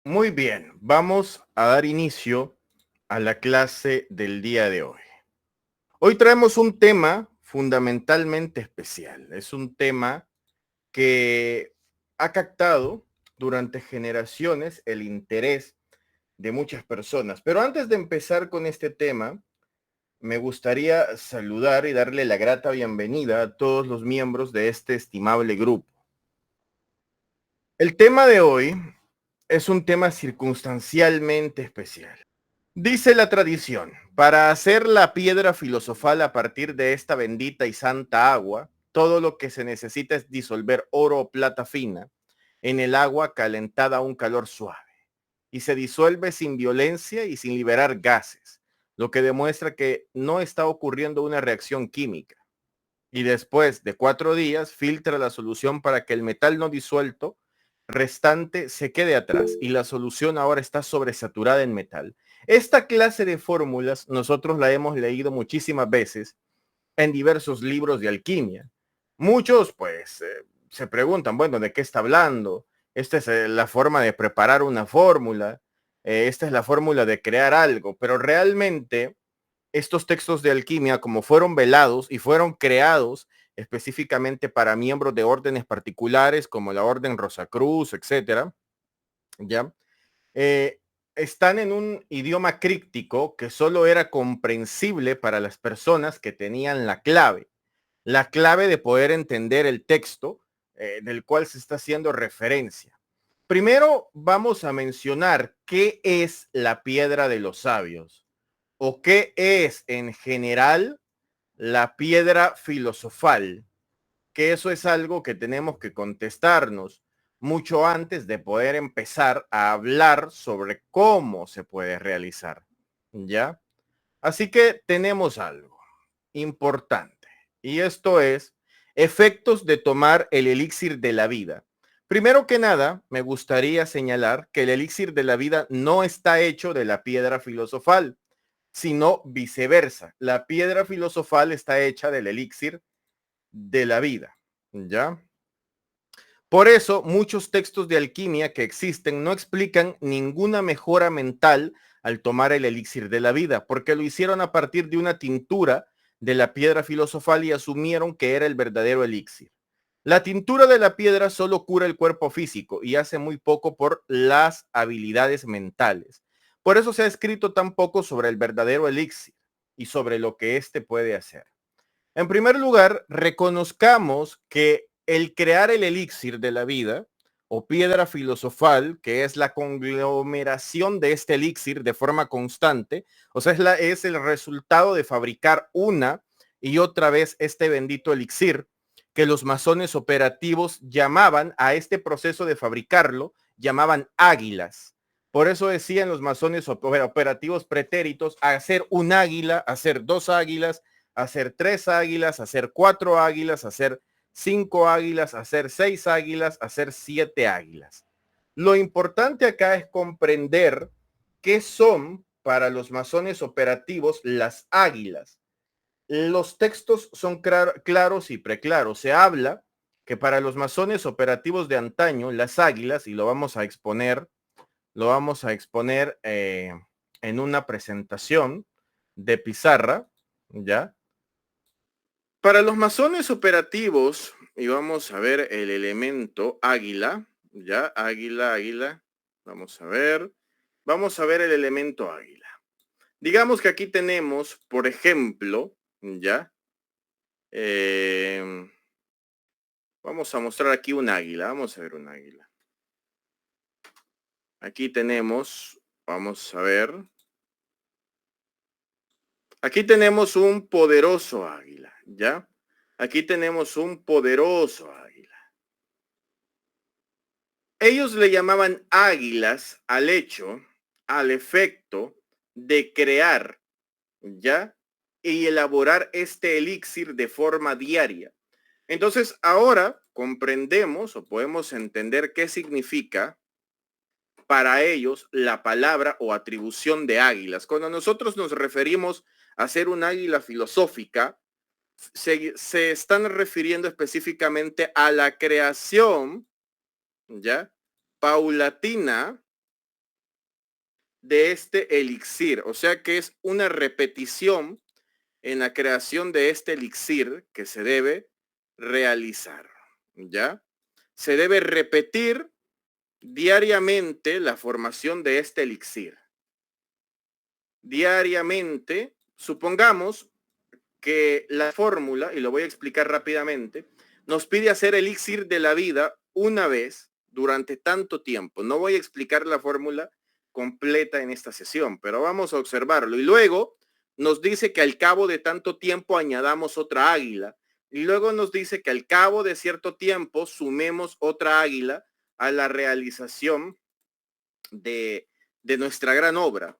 Muy bien, vamos a dar inicio a la clase del día de hoy. Hoy traemos un tema fundamentalmente especial. Es un tema que ha captado durante generaciones el interés de muchas personas. Pero antes de empezar con este tema, me gustaría saludar y darle la grata bienvenida a todos los miembros de este estimable grupo. El tema de hoy es un tema circunstancialmente especial. Dice la tradición, para hacer la piedra filosofal a partir de esta bendita y santa agua, todo lo que se necesita es disolver oro o plata fina en el agua calentada a un calor suave y se disuelve sin violencia y sin liberar gases, lo que demuestra que no está ocurriendo una reacción química. Y después de 4 días filtra la solución para que el metal no disuelto restante se quede atrás y la solución ahora está sobresaturada en metal. Esta clase de fórmulas nosotros la hemos leído muchísimas veces en diversos libros de alquimia. Muchos pues se preguntan, bueno, ¿de qué está hablando? Esta es la forma de preparar una fórmula, esta es la fórmula de crear algo, pero realmente estos textos de alquimia, como fueron velados y fueron creados específicamente para miembros de órdenes particulares como la Orden Rosacruz, etcétera, ¿ya? Eh, Están en un idioma críptico que solo era comprensible para las personas que tenían la clave de poder entender el texto del cual se está haciendo referencia. Primero vamos a mencionar qué es la piedra de los sabios o qué es en general la piedra filosofal, que eso es algo que tenemos que contestarnos mucho antes de poder empezar a hablar sobre cómo se puede realizar, ¿ya? Así que tenemos algo importante y esto es efectos de tomar el elixir de la vida. Primero que nada, me gustaría señalar que el elixir de la vida no está hecho de la piedra filosofal, sino viceversa. La piedra filosofal está hecha del elixir de la vida, ¿ya? Por eso, muchos textos de alquimia que existen no explican ninguna mejora mental al tomar el elixir de la vida, porque lo hicieron a partir de una tintura de la piedra filosofal y asumieron que era el verdadero elixir. La tintura de la piedra solo cura el cuerpo físico y hace muy poco por las habilidades mentales. Por eso se ha escrito tan poco sobre el verdadero elixir y sobre lo que éste puede hacer. En primer lugar, reconozcamos que el crear el elixir de la vida o piedra filosofal, que es la conglomeración de este elixir de forma constante, o sea, es el resultado de fabricar una y otra vez este bendito elixir que los masones operativos llamaban a este proceso de fabricarlo, llamaban águilas. Por eso decían los masones operativos pretéritos, hacer un águila, hacer dos águilas, hacer 3 águilas, hacer 4 águilas, hacer 5 águilas, hacer 6 águilas, hacer 7 águilas. Lo importante acá es comprender qué son para los masones operativos las águilas. Los textos son claros y preclaros. Se habla que para los masones operativos de antaño, las águilas, y lo vamos a exponer en una presentación de pizarra, ¿ya? Para los masones operativos, y vamos a ver el elemento águila, ya, águila, águila, vamos a ver el elemento águila. Digamos que aquí tenemos, por ejemplo, ya, eh, vamos a mostrar aquí un águila, vamos a ver un águila. Aquí tenemos, vamos a ver, aquí tenemos un poderoso águila, ya. Aquí tenemos un poderoso águila. Ellos le llamaban águilas al hecho, al efecto de crear, ¿ya? Y elaborar este elixir de forma diaria. Entonces, ahora comprendemos o podemos entender qué significa para ellos la palabra o atribución de águilas. Cuando nosotros nos referimos a ser un águila filosófica, se están refiriendo específicamente a la creación, ¿ya? Paulatina de este elixir. O sea que es una repetición en la creación de este elixir que se debe realizar, ¿ya? Se debe repetir diariamente la formación de este elixir. Diariamente, supongamos que la fórmula, y lo voy a explicar rápidamente, nos pide hacer elixir de la vida una vez durante tanto tiempo. No voy a explicar la fórmula completa en esta sesión, pero vamos a observarlo. Y luego nos dice que al cabo de tanto tiempo añadamos otra águila. Y luego nos dice que al cabo de cierto tiempo sumemos otra águila a la realización de nuestra gran obra.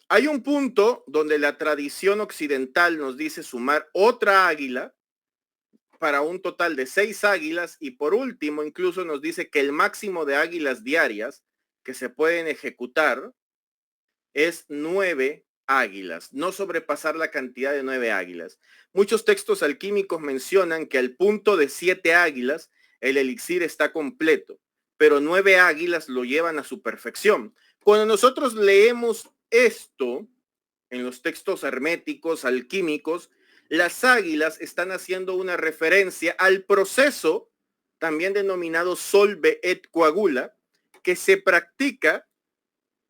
Hay un punto donde la tradición occidental nos dice sumar otra águila para un total de 6 águilas y por último incluso nos dice que el máximo de águilas diarias que se pueden ejecutar es 9 águilas, no sobrepasar la cantidad de 9 águilas. Muchos textos alquímicos mencionan que al punto de 7 águilas el elixir está completo, pero 9 águilas lo llevan a su perfección. Cuando nosotros leemos esto en los textos herméticos, alquímicos, las águilas están haciendo una referencia al proceso también denominado solve et coagula, que se practica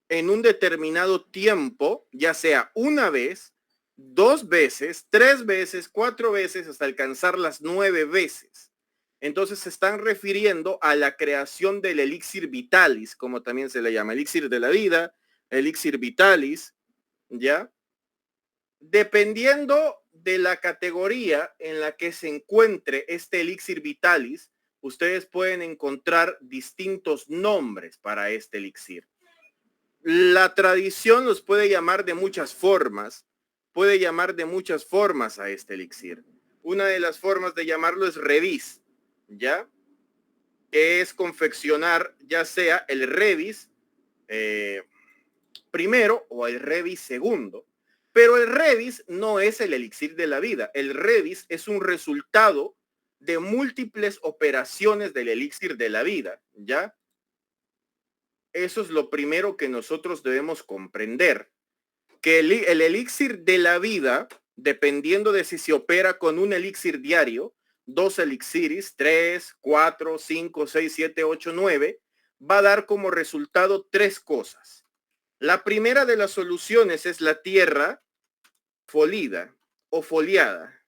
en un determinado tiempo, ya sea una vez, 2 veces, 3 veces, 4 veces, hasta alcanzar las 9 veces. Entonces se están refiriendo a la creación del elixir vitalis, como también se le llama, elixir de la vida, elixir vitalis, ¿ya? Dependiendo de la categoría en la que se encuentre este elixir vitalis, ustedes pueden encontrar distintos nombres para este elixir. La tradición los puede llamar de muchas formas, a este elixir. Una de las formas de llamarlo es revis, ¿ya? Que es confeccionar ya sea el revis primero o el revis segundo. Pero el revis no es el elixir de la vida. El revis es un resultado de múltiples operaciones del elixir de la vida, ¿ya? Eso es lo primero que nosotros debemos comprender. Que el elixir de la vida, dependiendo de si se opera con un elixir diario, 2 elixiris, 3, 4, 5, 6, 7, 8, 9, va a dar como resultado 3 cosas. La primera de las soluciones es la tierra folida o foliada.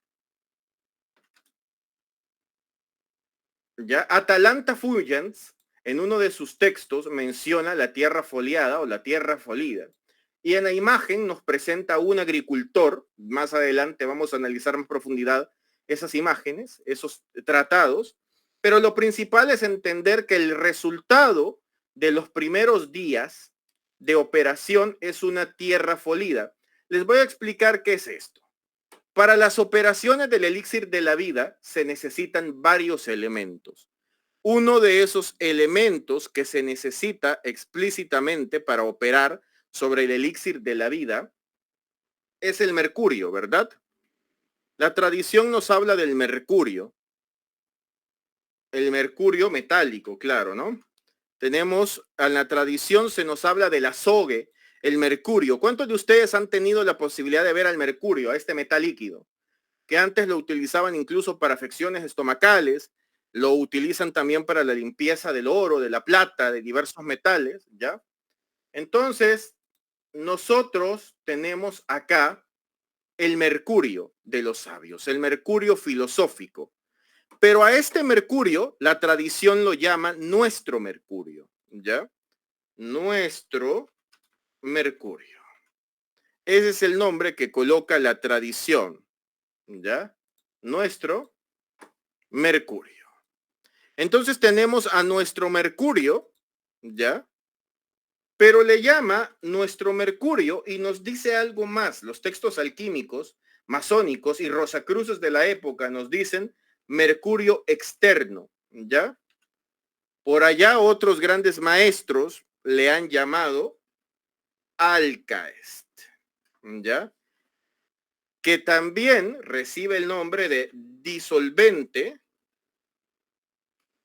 ¿Ya? Atalanta Fulgens, en uno de sus textos, menciona la tierra foliada o la tierra folida. Y en la imagen nos presenta un agricultor. Más adelante vamos a analizar en profundidad esas imágenes, esos tratados. Pero lo principal es entender que el resultado de los primeros días de operación es una tierra folida. Les voy a explicar qué es esto. Para las operaciones del elixir de la vida se necesitan varios elementos. Uno de esos elementos que se necesita explícitamente para operar sobre el elixir de la vida es el mercurio, ¿verdad? La tradición nos habla del mercurio. El mercurio metálico, claro, ¿no? Tenemos, en la tradición se nos habla del azogue, el mercurio. ¿Cuántos de ustedes han tenido la posibilidad de ver al mercurio, a este metal líquido? Que antes lo utilizaban incluso para afecciones estomacales, lo utilizan también para la limpieza del oro, de la plata, de diversos metales, ¿ya? Entonces, nosotros tenemos acá el mercurio de los sabios, el mercurio filosófico. Pero a este mercurio, la tradición lo llama nuestro mercurio, ¿ya? Nuestro mercurio. Ese es el nombre que coloca la tradición, ¿ya? Nuestro mercurio. Entonces tenemos a nuestro mercurio, ¿ya? Pero le llama nuestro mercurio y nos dice algo más. Los textos alquímicos, masónicos y rosacruces de la época nos dicen mercurio externo, ¿ya? Por allá otros grandes maestros le han llamado alcaest, ¿ya? Que también recibe el nombre de disolvente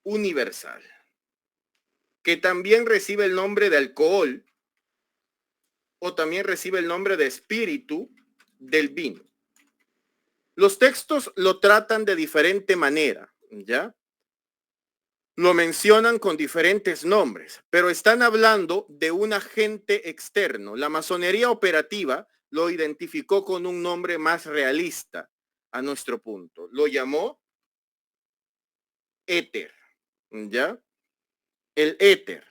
universal, que también recibe el nombre de alcohol o también recibe el nombre de espíritu del vino. Los textos lo tratan de diferente manera, ¿ya? Lo mencionan con diferentes nombres, pero están hablando de un agente externo. La masonería operativa lo identificó con un nombre más realista a nuestro punto. Lo llamó éter, ¿ya? El éter,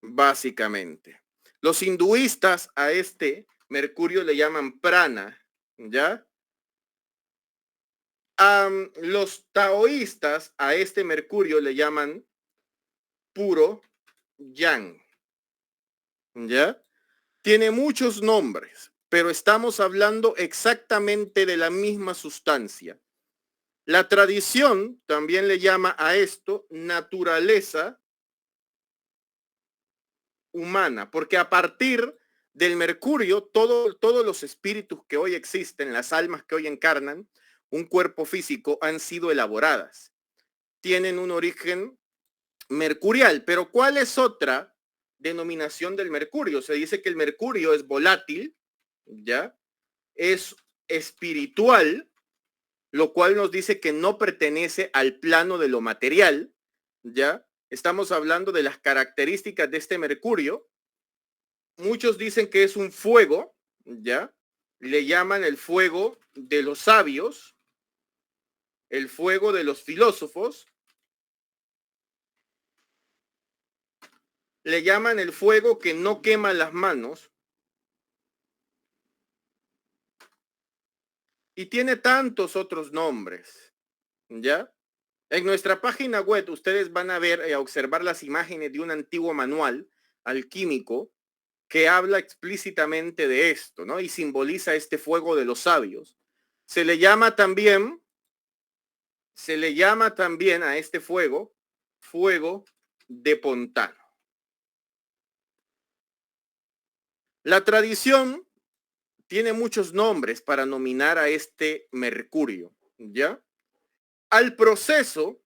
básicamente. Los hinduistas a este mercurio le llaman prana, ¿ya? Los taoístas a este mercurio le llaman puro yang, ¿ya? Tiene muchos nombres, pero estamos hablando exactamente de la misma sustancia. La tradición también le llama a esto naturaleza humana, porque a partir del mercurio, todos los espíritus que hoy existen, las almas que hoy encarnan un cuerpo físico, han sido elaboradas. Tienen un origen mercurial, pero ¿cuál es otra denominación del mercurio? Se dice que el mercurio es volátil, ¿ya? Es espiritual, lo cual nos dice que no pertenece al plano de lo material, ¿ya? Estamos hablando de las características de este mercurio. Muchos dicen que es un fuego, ¿ya? Le llaman el fuego de los sabios, el fuego de los filósofos, le llaman el fuego que no quema las manos, y tiene tantos otros nombres, ¿ya? En nuestra página web ustedes van a ver y a observar las imágenes de un antiguo manual alquímico que habla explícitamente de esto, ¿no? Y simboliza este fuego de los sabios. Se le llama también a este fuego, fuego de Pontano. La tradición tiene muchos nombres para nominar a este mercurio, ¿ya? Al proceso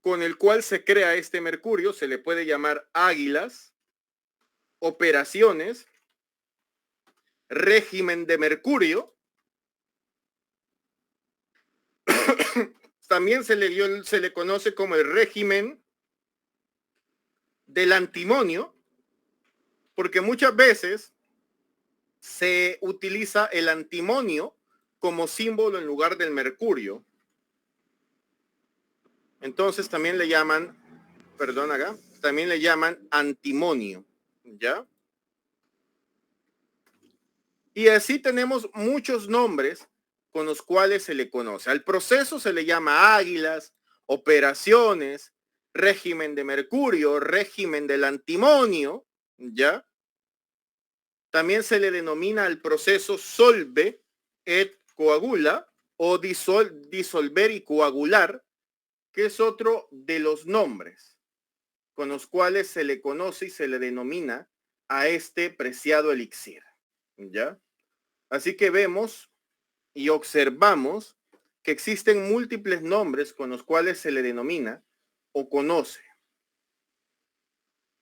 con el cual se crea este mercurio se le puede llamar águilas, operaciones, régimen de mercurio. También se le conoce como el régimen del antimonio, porque muchas veces se utiliza el antimonio como símbolo en lugar del mercurio. Entonces también le llaman, perdón acá, también le llaman antimonio, ¿ya? Y así tenemos muchos nombres con los cuales se le conoce. Al proceso se le llama águilas, operaciones, régimen de mercurio, régimen del antimonio, ¿ya? También se le denomina al proceso solve et coagula o disolver y coagular, que es otro de los nombres con los cuales se le conoce y se le denomina a este preciado elixir, ¿ya? Así que vemos y observamos que existen múltiples nombres con los cuales se le denomina o conoce.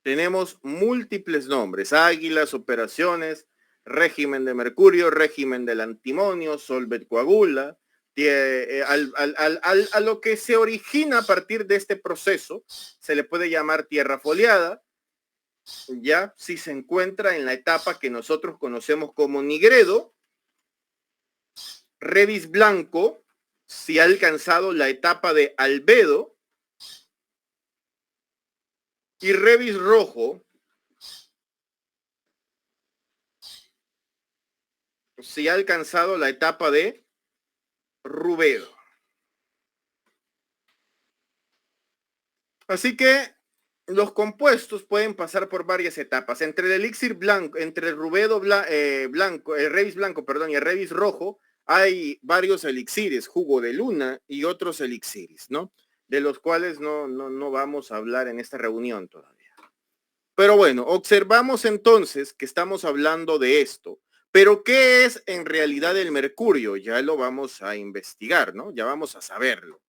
Tenemos múltiples nombres: águilas, operaciones, régimen de mercurio, régimen del antimonio, solvet coagula. A lo que se origina a partir de este proceso se le puede llamar tierra foliada, ya si se encuentra en la etapa que nosotros conocemos como nigredo, revis blanco si ha alcanzado la etapa de albedo, y revis rojo si ha alcanzado la etapa de rubedo. Así que los compuestos pueden pasar por varias etapas. Entre el elixir blanco, entre el rubedo blanco, el revis blanco, perdón, y el revis rojo, hay varios elixires, jugo de luna y otros elixires, ¿no? De los cuales no vamos a hablar en esta reunión todavía. Pero bueno, observamos entonces que estamos hablando de esto. Pero ¿qué es en realidad el mercurio? Ya lo vamos a investigar, ¿no? Ya vamos a saberlo.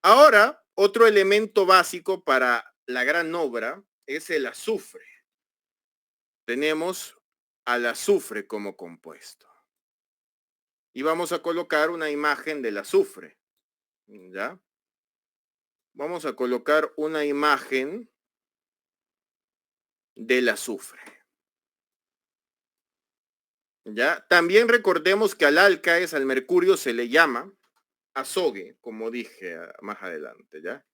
Ahora, otro elemento básico para la gran obra es el azufre. Tenemos al azufre como compuesto. Y vamos a colocar una imagen del azufre, ¿ya? Vamos a colocar una imagen del azufre. ¿Ya? También recordemos que al álcaes, al mercurio, se le llama azogue, como dije más adelante, ¿ya?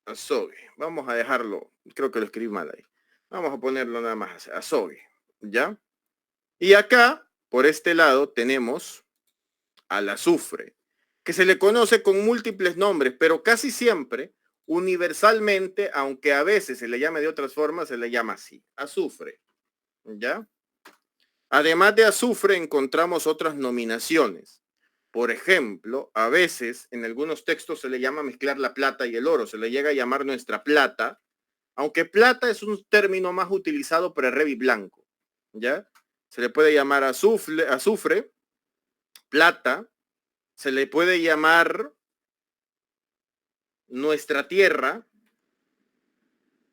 Azogue. Vamos a dejarlo, creo que lo escribí mal ahí. Vamos a ponerlo nada más, azogue, ¿ya? Y acá, por este lado, tenemos al azufre, que se le conoce con múltiples nombres, pero casi siempre, universalmente, aunque a veces se le llame de otras formas, se le llama así, azufre, ¿ya? Además de azufre, encontramos otras nominaciones. Por ejemplo, a veces en algunos textos se le llama mezclar la plata y el oro, se le llega a llamar nuestra plata, aunque plata es un término más utilizado para el revi blanco, ¿ya? Se le puede llamar azufre, plata, se le puede llamar nuestra tierra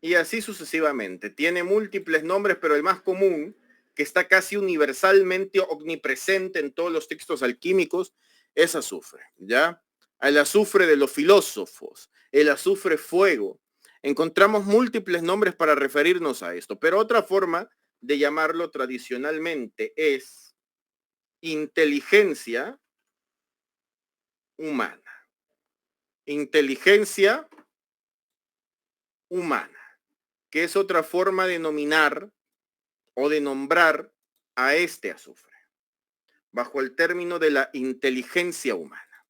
y así sucesivamente. Tiene múltiples nombres, pero el más común, que está casi universalmente omnipresente en todos los textos alquímicos, es azufre, ¿ya? El azufre de los filósofos, el azufre fuego. Encontramos múltiples nombres para referirnos a esto, pero otra forma de llamarlo tradicionalmente es inteligencia humana. Inteligencia humana, que es otra forma de nominar o de nombrar a este azufre, bajo el término de la inteligencia humana.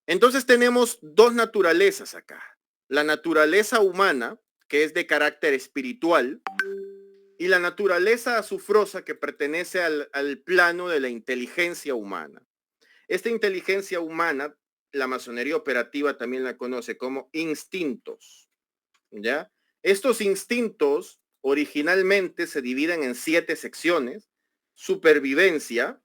Entonces tenemos dos naturalezas acá. La naturaleza humana, que es de carácter espiritual, y la naturaleza azufrosa, que pertenece al plano de la inteligencia humana. Esta inteligencia humana, la masonería operativa también la conoce como instintos, ¿ya? Estos instintos originalmente se dividen en 7 secciones. Supervivencia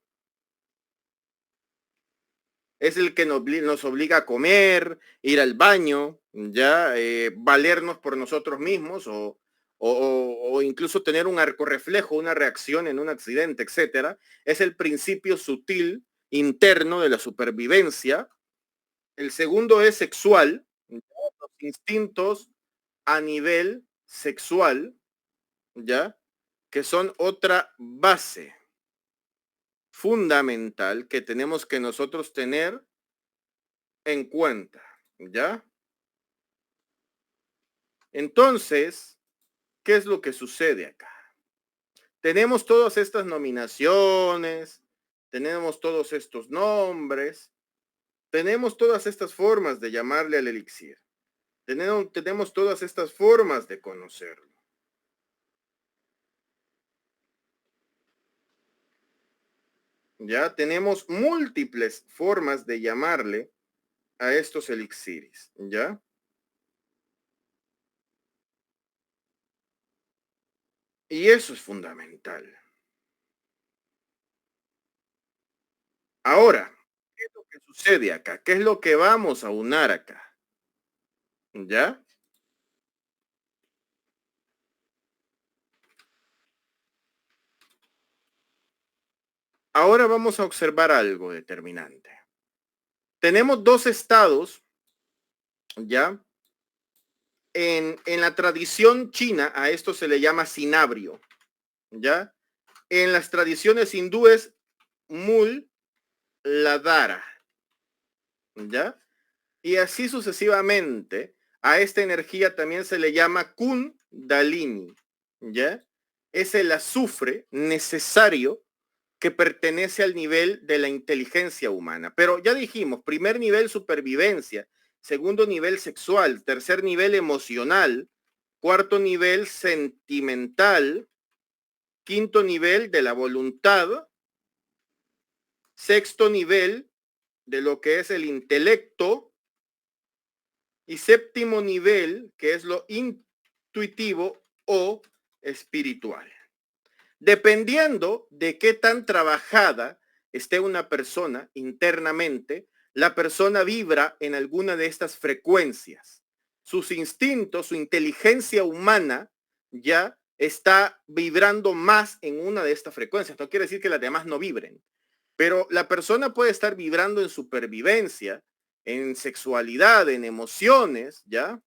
es el que nos obliga a comer, ir al baño, ya valernos por nosotros mismos o incluso tener un arco reflejo, una reacción en un accidente, etcétera. Es el principio sutil interno de la supervivencia. El segundo es sexual, ¿ya? Los instintos a nivel sexual, ¿ya? Que son otra base fundamental que tenemos que nosotros tener en cuenta, ¿ya? Entonces, ¿qué es lo que sucede acá? Tenemos todas estas nominaciones, tenemos todos estos nombres, tenemos todas estas formas de llamarle al elixir, tenemos todas estas formas de conocerlo. Ya tenemos múltiples formas de llamarle a estos elixires, ¿ya? Y eso es fundamental. Ahora, ¿qué es lo que sucede acá? ¿Qué es lo que vamos a unar acá? ¿Ya? Ahora vamos a observar algo determinante. Tenemos dos estados, ¿ya? En la tradición china a esto se le llama cinabrio, ¿ya? En las tradiciones hindúes, mul ladara, ¿ya? Y así sucesivamente, a esta energía también se le llama kundalini, ¿ya? Es el azufre necesario que pertenece al nivel de la inteligencia humana. Pero ya dijimos, primer nivel supervivencia, segundo nivel sexual, tercer nivel emocional, cuarto nivel sentimental, quinto nivel de la voluntad, sexto nivel de lo que es el intelecto y séptimo nivel que es lo intuitivo o espiritual. Dependiendo de qué tan trabajada esté una persona internamente, la persona vibra en alguna de estas frecuencias. Sus instintos, su inteligencia humana ya está vibrando más en una de estas frecuencias. No quiere decir que las demás no vibren, pero la persona puede estar vibrando en supervivencia, en sexualidad, en emociones, ¿ya?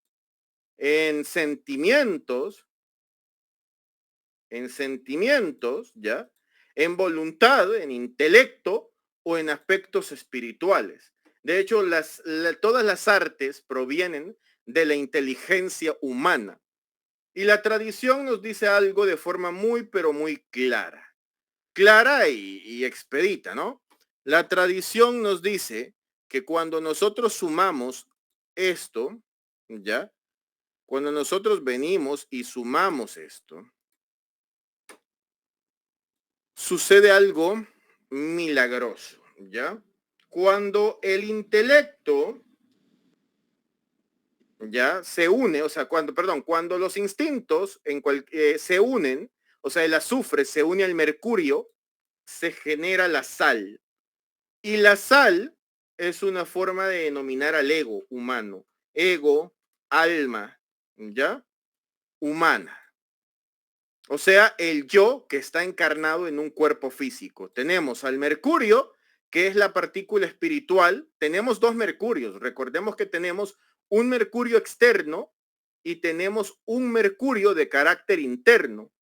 En sentimientos, ¿ya? En voluntad, en intelecto o en aspectos espirituales. De hecho, todas las artes provienen de la inteligencia humana. Y la tradición nos dice algo de forma muy, pero muy clara. Clara y expedita, ¿no? La tradición nos dice que cuando nosotros sumamos esto, ¿ya? Cuando nosotros venimos y sumamos esto, sucede algo milagroso, ¿ya? Cuando el intelecto ya se une, o sea, cuando los instintos se unen, o sea, el azufre se une al mercurio, se genera la sal. Y la sal es una forma de denominar al ego humano. Ego, alma, ¿ya? Humana. O sea, el yo que está encarnado en un cuerpo físico. Tenemos al mercurio, que es la partícula espiritual. Tenemos dos mercurios. Recordemos que tenemos un mercurio externo y tenemos un mercurio de carácter interno.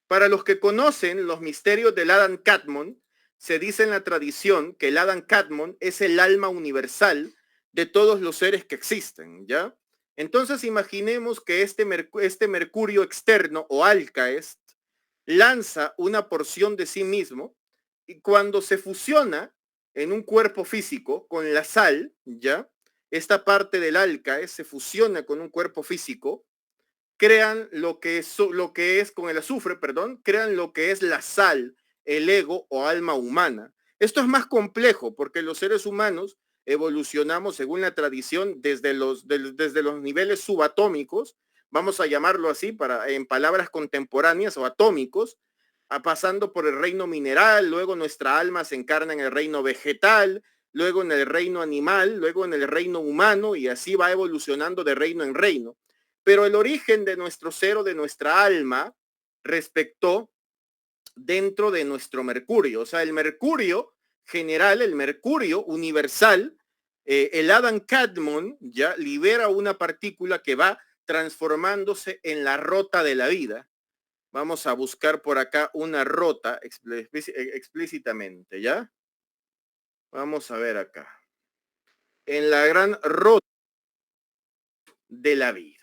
Para los que conocen los misterios del Adam Kadmon, se dice en la tradición que el Adam Kadmon es el alma universal de todos los seres que existen, ¿ya? Entonces imaginemos que este mercurio externo o Alcaest lanza una porción de sí mismo y cuando se fusiona en un cuerpo físico con la sal, ¿ya? Esta parte del Alcaest se fusiona con un cuerpo físico, crean lo que es con el azufre, perdón, crean lo que es la sal, el ego o alma humana. Esto es más complejo porque los seres humanos evolucionamos según la tradición desde los niveles subatómicos, vamos a llamarlo así en palabras contemporáneas o atómicos, pasando por el reino mineral, luego nuestra alma se encarna en el reino vegetal, luego en el reino animal, luego en el reino humano y así va evolucionando de reino en reino. Pero el origen de nuestro ser o de nuestra alma respectó dentro de nuestro mercurio. O sea, el mercurio general, el mercurio universal, el Adam Kadmon ya libera una partícula que va transformándose en la rota de la vida. Vamos a buscar por acá una rota explícitamente, ¿ya? Vamos a ver acá. En la gran rota de la vida.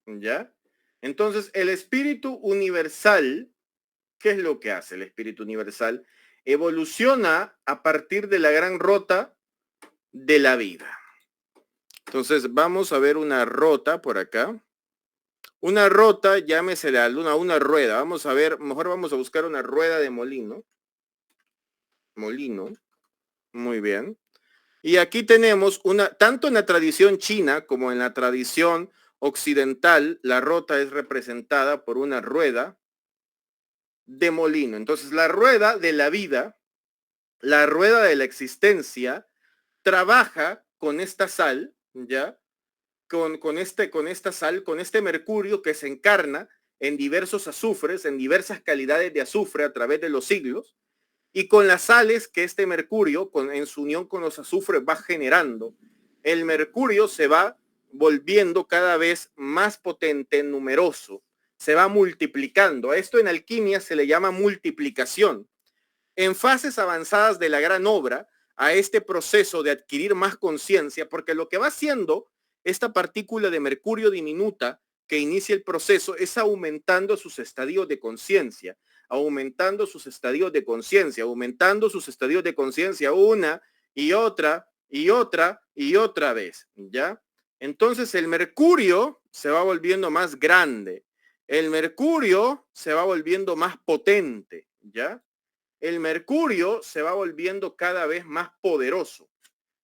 ¿Ya? Entonces, el espíritu universal, ¿qué es lo que hace el espíritu universal? Evoluciona a partir de la gran rota de la vida. Entonces, vamos a ver una rota por acá. Una rota, llámese la luna, una rueda. Vamos a ver, mejor vamos a buscar una rueda de molino. Molino. Muy bien. Y aquí tenemos tanto en la tradición china como en la tradición occidental, la rota es representada por una rueda de molino. Entonces, la rueda de la vida, la rueda de la existencia, trabaja con esta sal, ¿ya? Con esta sal, con este mercurio que se encarna en diversos azufres, en diversas calidades de azufre a través de los siglos, y con las sales que este mercurio, en su unión con los azufres, va generando. El mercurio se va volviendo cada vez más potente, numeroso, se va multiplicando. A esto en alquimia se le llama multiplicación. En fases avanzadas de la gran obra, a este proceso de adquirir más conciencia, porque lo que va haciendo esta partícula de mercurio diminuta que inicia el proceso es aumentando sus estadios de conciencia, aumentando sus estadios de conciencia, aumentando sus estadios de conciencia una y otra y otra y otra vez, ¿ya? Entonces el mercurio se va volviendo más grande, el mercurio se va volviendo más potente, ¿ya? El mercurio se va volviendo cada vez más poderoso.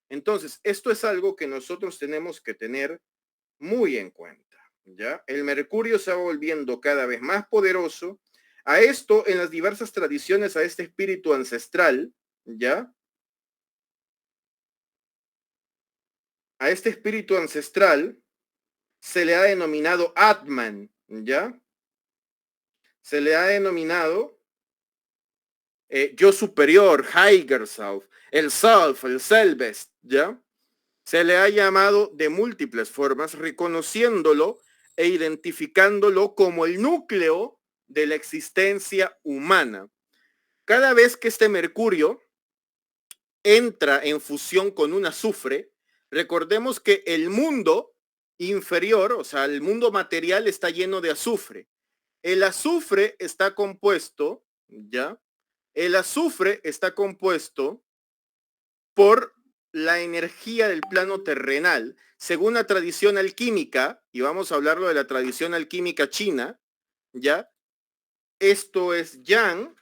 Entonces, esto es algo que nosotros tenemos que tener muy en cuenta, ¿ya? El mercurio se va volviendo cada vez más poderoso. A esto, en las diversas tradiciones, a este espíritu ancestral, ¿ya? A este espíritu ancestral se le ha denominado Atman, ¿ya? Se le ha denominado yo superior, Higher Self, el Self, el Selbst, ¿ya? Se le ha llamado de múltiples formas, reconociéndolo e identificándolo como el núcleo de la existencia humana. Cada vez que este mercurio entra en fusión con un azufre, recordemos que el mundo inferior, o sea, el mundo material está lleno de azufre. El azufre está compuesto, ¿ya? El azufre está compuesto por la energía del plano terrenal. Según la tradición alquímica, y vamos a hablarlo de la tradición alquímica china, ¿ya? Esto es yang,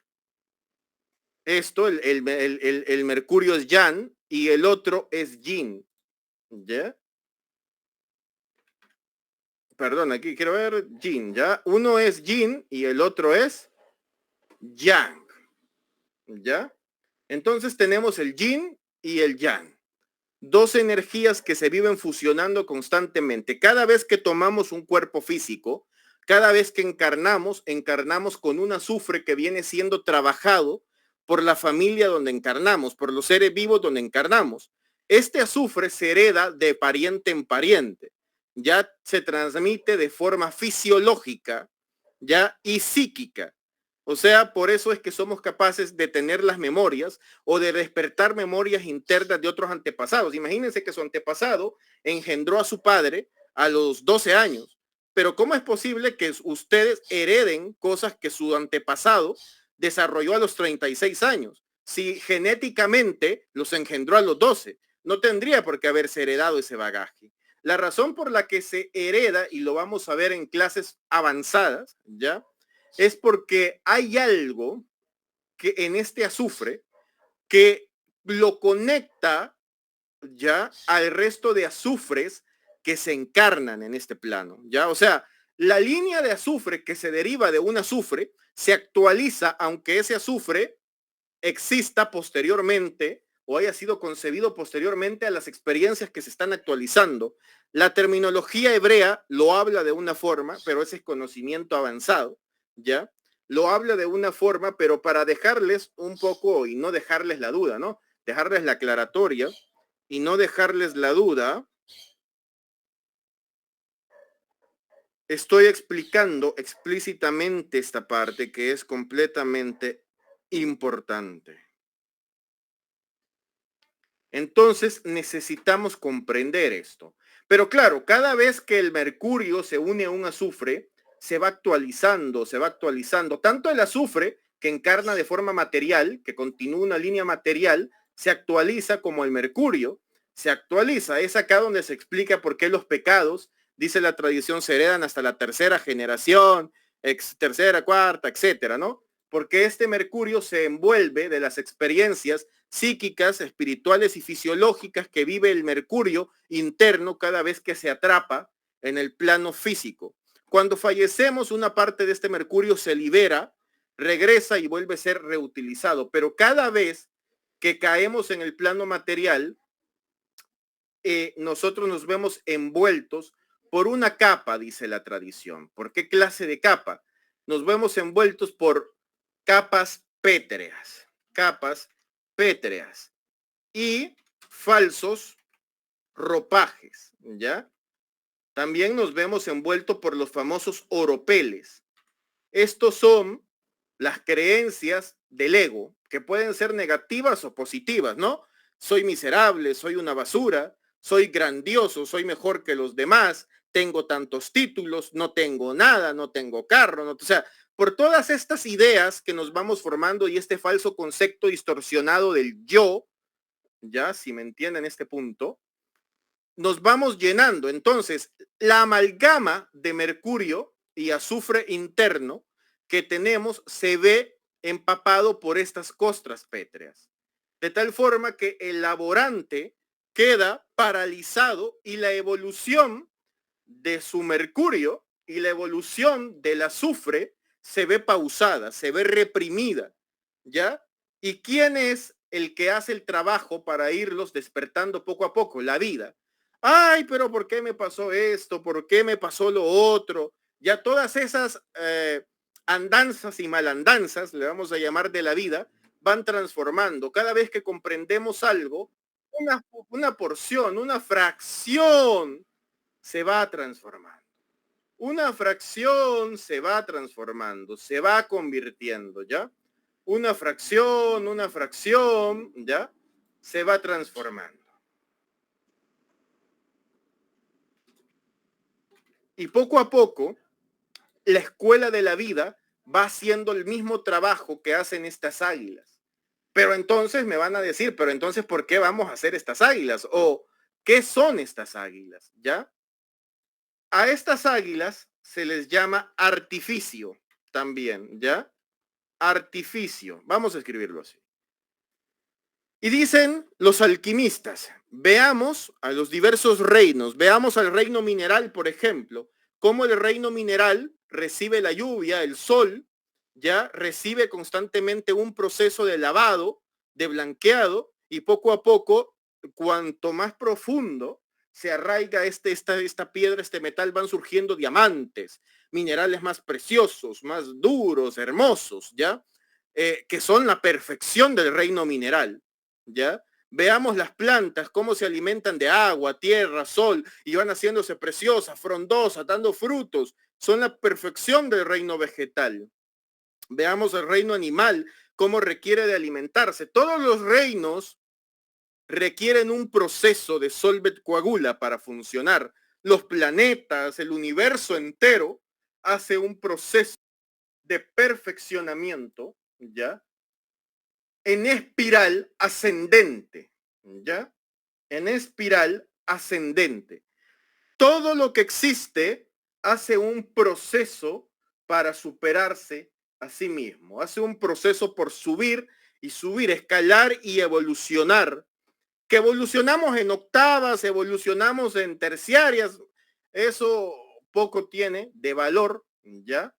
esto, el mercurio es yang y el otro es yin, ¿ya? Perdón, aquí quiero ver yin, ¿ya? Uno es yin y el otro es yang, ¿ya? Entonces tenemos el yin y el yang. Dos energías que se viven fusionando constantemente. Cada vez que tomamos un cuerpo físico, cada vez que encarnamos, encarnamos con un azufre que viene siendo trabajado por la familia donde encarnamos, por los seres vivos donde encarnamos. Este azufre se hereda de pariente en pariente, ya se transmite de forma fisiológica, ya y psíquica. O sea, por eso es que somos capaces de tener las memorias o de despertar memorias internas de otros antepasados. Imagínense que su antepasado engendró a su padre a los 12 años, pero ¿cómo es posible que ustedes hereden cosas que su antepasado desarrolló a los 36 años? Si genéticamente los engendró a los 12, no tendría por qué haberse heredado ese bagaje. La razón por la que se hereda, y lo vamos a ver en clases avanzadas, ¿ya? Es porque hay algo que en este azufre que lo conecta ya al resto de azufres que se encarnan en este plano, ya, o sea, la línea de azufre que se deriva de un azufre se actualiza aunque ese azufre exista posteriormente o haya sido concebido posteriormente a las experiencias que se están actualizando. La terminología hebrea lo habla de una forma, pero ese es conocimiento avanzado, ¿ya? Lo habla de una forma, pero para dejarles un poco y no dejarles la duda, ¿no? Dejarles la aclaratoria y no dejarles la duda, estoy explicando explícitamente esta parte que es completamente importante. Entonces necesitamos comprender esto. Pero claro, cada vez que el mercurio se une a un azufre, se va actualizando. Tanto el azufre, que encarna de forma material, que continúa una línea material, se actualiza como el mercurio, se actualiza. Es acá donde se explica por qué los pecados, dice la tradición, se heredan hasta la tercera generación, tercera, cuarta, etcétera, ¿no? Porque este mercurio se envuelve de las experiencias psíquicas, espirituales y fisiológicas que vive el mercurio interno cada vez que se atrapa en el plano físico. Cuando fallecemos, una parte de este mercurio se libera, regresa y vuelve a ser reutilizado, pero cada vez que caemos en el plano material, nosotros nos vemos envueltos por una capa, dice la tradición. ¿Por qué clase de capa? Nos vemos envueltos por capas pétreas y falsos ropajes, ¿ya? También nos vemos envueltos por los famosos oropeles. Estos son las creencias del ego, que pueden ser negativas o positivas, ¿no? Soy miserable, soy una basura, soy grandioso, soy mejor que los demás, tengo tantos títulos, no tengo nada, no tengo carro, no, o sea, por todas estas ideas que nos vamos formando y este falso concepto distorsionado del yo, ya, si me entienden este punto, nos vamos llenando. Entonces, la amalgama de mercurio y azufre interno que tenemos se ve empapado por estas costras pétreas, de tal forma que el laborante queda paralizado y la evolución de su mercurio y la evolución del azufre se ve pausada, se ve reprimida, ¿ya? ¿Y quién es el que hace el trabajo para irlos despertando poco a poco? La vida. Ay, pero ¿por qué me pasó esto? ¿Por qué me pasó lo otro? Ya todas esas andanzas y malandanzas, le vamos a llamar de la vida, van transformando. Cada vez que comprendemos algo, una porción, una fracción se va transformando. Una fracción se va transformando, se va convirtiendo, ¿ya? Una fracción, ¿ya? Se va transformando. Y poco a poco, la escuela de la vida va haciendo el mismo trabajo que hacen estas águilas. Pero entonces me van a decir, pero entonces, ¿por qué vamos a hacer estas águilas? O, ¿qué son estas águilas? ¿Ya? A estas águilas se les llama artificio también, ¿ya? Artificio. Vamos a escribirlo así. Y dicen los alquimistas, veamos a los diversos reinos, veamos al reino mineral, por ejemplo, cómo el reino mineral recibe la lluvia, el sol, ya recibe constantemente un proceso de lavado, de blanqueado, y poco a poco, cuanto más profundo se arraiga esta piedra, este metal, van surgiendo diamantes, minerales más preciosos, más duros, hermosos, ¿ya? Que son la perfección del reino mineral. ¿Ya? Veamos las plantas, cómo se alimentan de agua, tierra, sol, y van haciéndose preciosas, frondosas, dando frutos. Son la perfección del reino vegetal. Veamos el reino animal, cómo requiere de alimentarse. Todos los reinos requieren un proceso de solvet coagula para funcionar. Los planetas, el universo entero, hace un proceso de perfeccionamiento, ¿ya? En espiral ascendente, ¿ya? En espiral ascendente. Todo lo que existe hace un proceso para superarse a sí mismo, hace un proceso por subir y subir, escalar y evolucionar. Que evolucionamos en octavas, evolucionamos en terciarias, eso poco tiene de valor, ¿ya?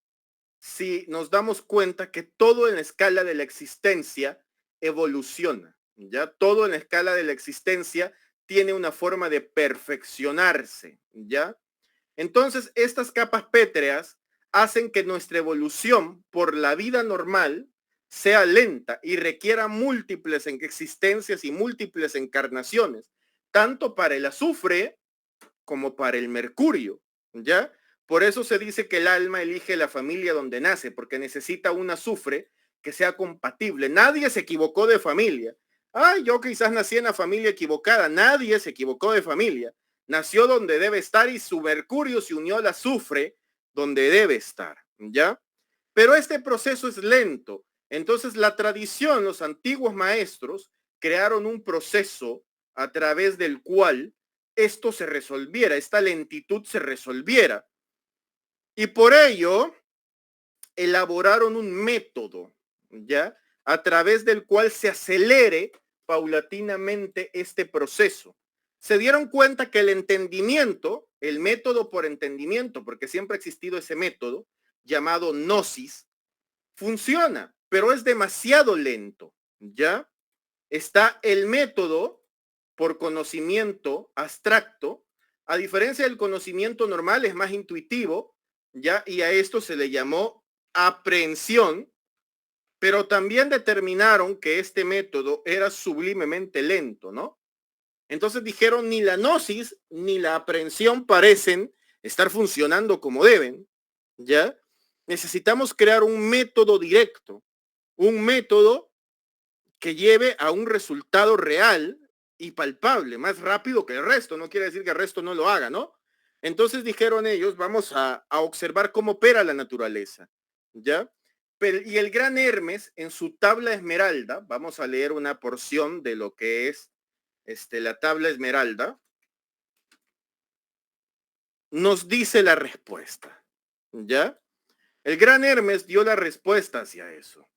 Si nos damos cuenta que todo en la escala de la existencia evoluciona, ya todo en la escala de la existencia tiene una forma de perfeccionarse, ya. Entonces, estas capas pétreas hacen que nuestra evolución por la vida normal sea lenta y requiera múltiples existencias y múltiples encarnaciones, tanto para el azufre como para el mercurio, ¿ya? Por eso se dice que el alma elige la familia donde nace, porque necesita un azufre que sea compatible. Nadie se equivocó de familia. Ay, yo quizás nací en la familia equivocada. Nadie se equivocó de familia. Nació donde debe estar y su mercurio se unió al azufre donde debe estar, ¿ya? Pero este proceso es lento. Entonces la tradición, los antiguos maestros, crearon un proceso a través del cual esto se resolviera, esta lentitud se resolviera. Y por ello elaboraron un método, ¿ya? A través del cual se acelere paulatinamente este proceso. Se dieron cuenta que el entendimiento, el método por entendimiento, porque siempre ha existido ese método llamado gnosis, funciona, pero es demasiado lento, ¿ya? Está el método por conocimiento abstracto, a diferencia del conocimiento normal, es más intuitivo, ¿ya? Y a esto se le llamó aprehensión, pero también determinaron que este método era sublimemente lento, ¿no? Entonces dijeron, ni la gnosis ni la aprehensión parecen estar funcionando como deben, ¿ya? Necesitamos crear un método directo, un método que lleve a un resultado real y palpable, más rápido que el resto. No quiere decir que el resto no lo haga, ¿no? Entonces dijeron ellos, vamos a observar cómo opera la naturaleza, ¿ya? Pero, y el gran Hermes, en su tabla esmeralda, vamos a leer una porción de lo que es la tabla esmeralda, nos dice la respuesta, ¿ya? El gran Hermes dio la respuesta hacia eso.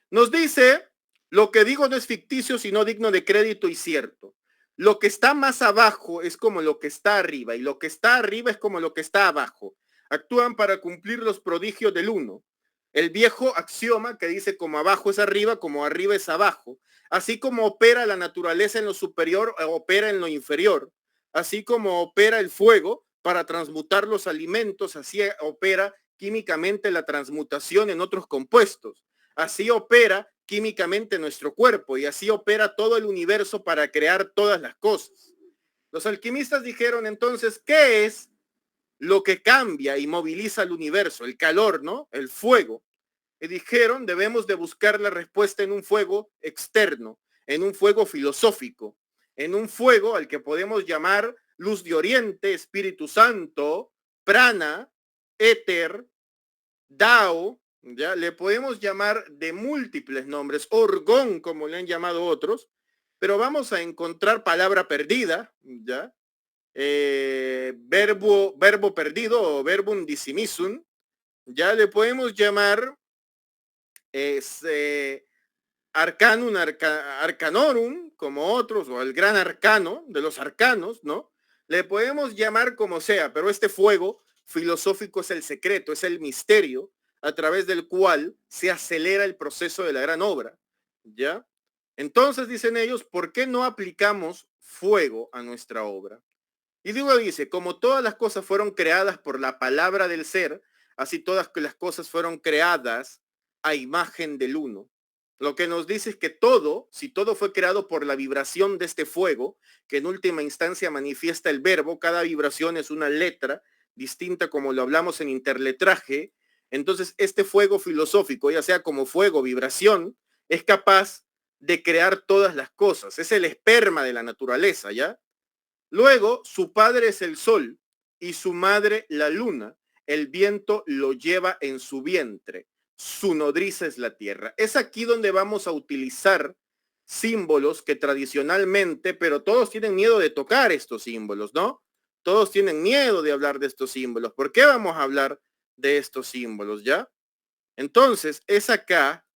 Nos dice, lo que digo no es ficticio, sino digno de crédito y cierto. Lo que está más abajo es como lo que está arriba, y lo que está arriba es como lo que está abajo. Actúan para cumplir los prodigios del uno. El viejo axioma que dice como abajo es arriba, como arriba es abajo. Así como opera la naturaleza en lo superior, opera en lo inferior. Así como opera el fuego para transmutar los alimentos, así opera químicamente la transmutación en otros compuestos. Así opera químicamente nuestro cuerpo y así opera todo el universo para crear todas las cosas. Los alquimistas dijeron entonces, ¿qué es lo que cambia y moviliza el universo? El calor, ¿no? El fuego. Y dijeron, debemos de buscar la respuesta en un fuego externo, en un fuego filosófico, en un fuego al que podemos llamar luz de oriente, Espíritu Santo, prana, éter, Dao, ya le podemos llamar de múltiples nombres, orgón, como le han llamado otros, pero vamos a encontrar palabra perdida, ya, verbo perdido o verbum dissimissum, ya le podemos llamar arcanum, arcanorum, como otros, o el gran arcano de los arcanos, ¿no? Le podemos llamar como sea, pero este fuego filosófico es el secreto, es el misterio a través del cual se acelera el proceso de la gran obra, ¿ya? Entonces dicen ellos, ¿por qué no aplicamos fuego a nuestra obra? Y luego dice, como todas las cosas fueron creadas por la palabra del ser, así todas las cosas fueron creadas a imagen del uno. Lo que nos dice es que todo, si todo fue creado por la vibración de este fuego, que en última instancia manifiesta el verbo, cada vibración es una letra distinta como lo hablamos en interletraje, entonces este fuego filosófico, ya sea como fuego, vibración, es capaz de crear todas las cosas. Es el esperma de la naturaleza, ¿ya? Luego, su padre es el sol y su madre la luna. El viento lo lleva en su vientre. Su nodriza es la tierra. Es aquí donde vamos a utilizar símbolos que tradicionalmente, pero todos tienen miedo de tocar estos símbolos, ¿no? Todos tienen miedo de hablar de estos símbolos. ¿Por qué vamos a hablar de estos símbolos, ya? Entonces, es acá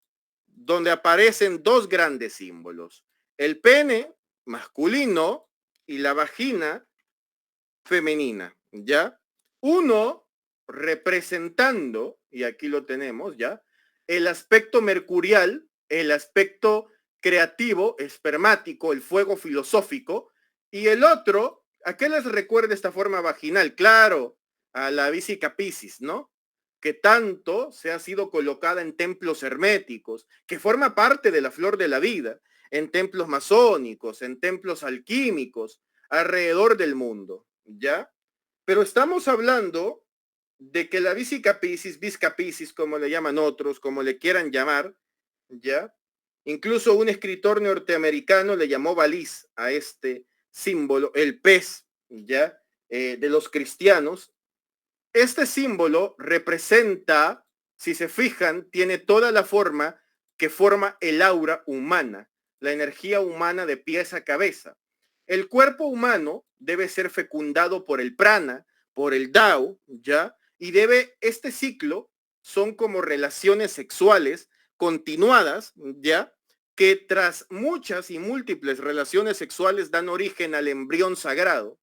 donde aparecen dos grandes símbolos. El pene masculino y la vagina femenina, ¿ya? Uno representando, y aquí lo tenemos, ¿ya? El aspecto mercurial, el aspecto creativo, espermático, el fuego filosófico, y el otro, ¿a qué les recuerda esta forma vaginal? Claro, a la Vesica Piscis, ¿no? Que tanto se ha sido colocada en templos herméticos, que forma parte de la flor de la vida, en templos masónicos, en templos alquímicos, alrededor del mundo, ¿ya? Pero estamos hablando de que la Vesica Piscis, como le llaman otros, como le quieran llamar, ¿ya? Incluso un escritor norteamericano le llamó baliz a este símbolo, el pez, ¿ya? De los cristianos. Este símbolo representa, si se fijan, tiene toda la forma que forma el aura humana, la energía humana de pies a cabeza. El cuerpo humano debe ser fecundado por el prana, por el Dao, ¿ya? Y este ciclo son como relaciones sexuales continuadas, ¿ya? Que tras muchas y múltiples relaciones sexuales dan origen al embrión sagrado.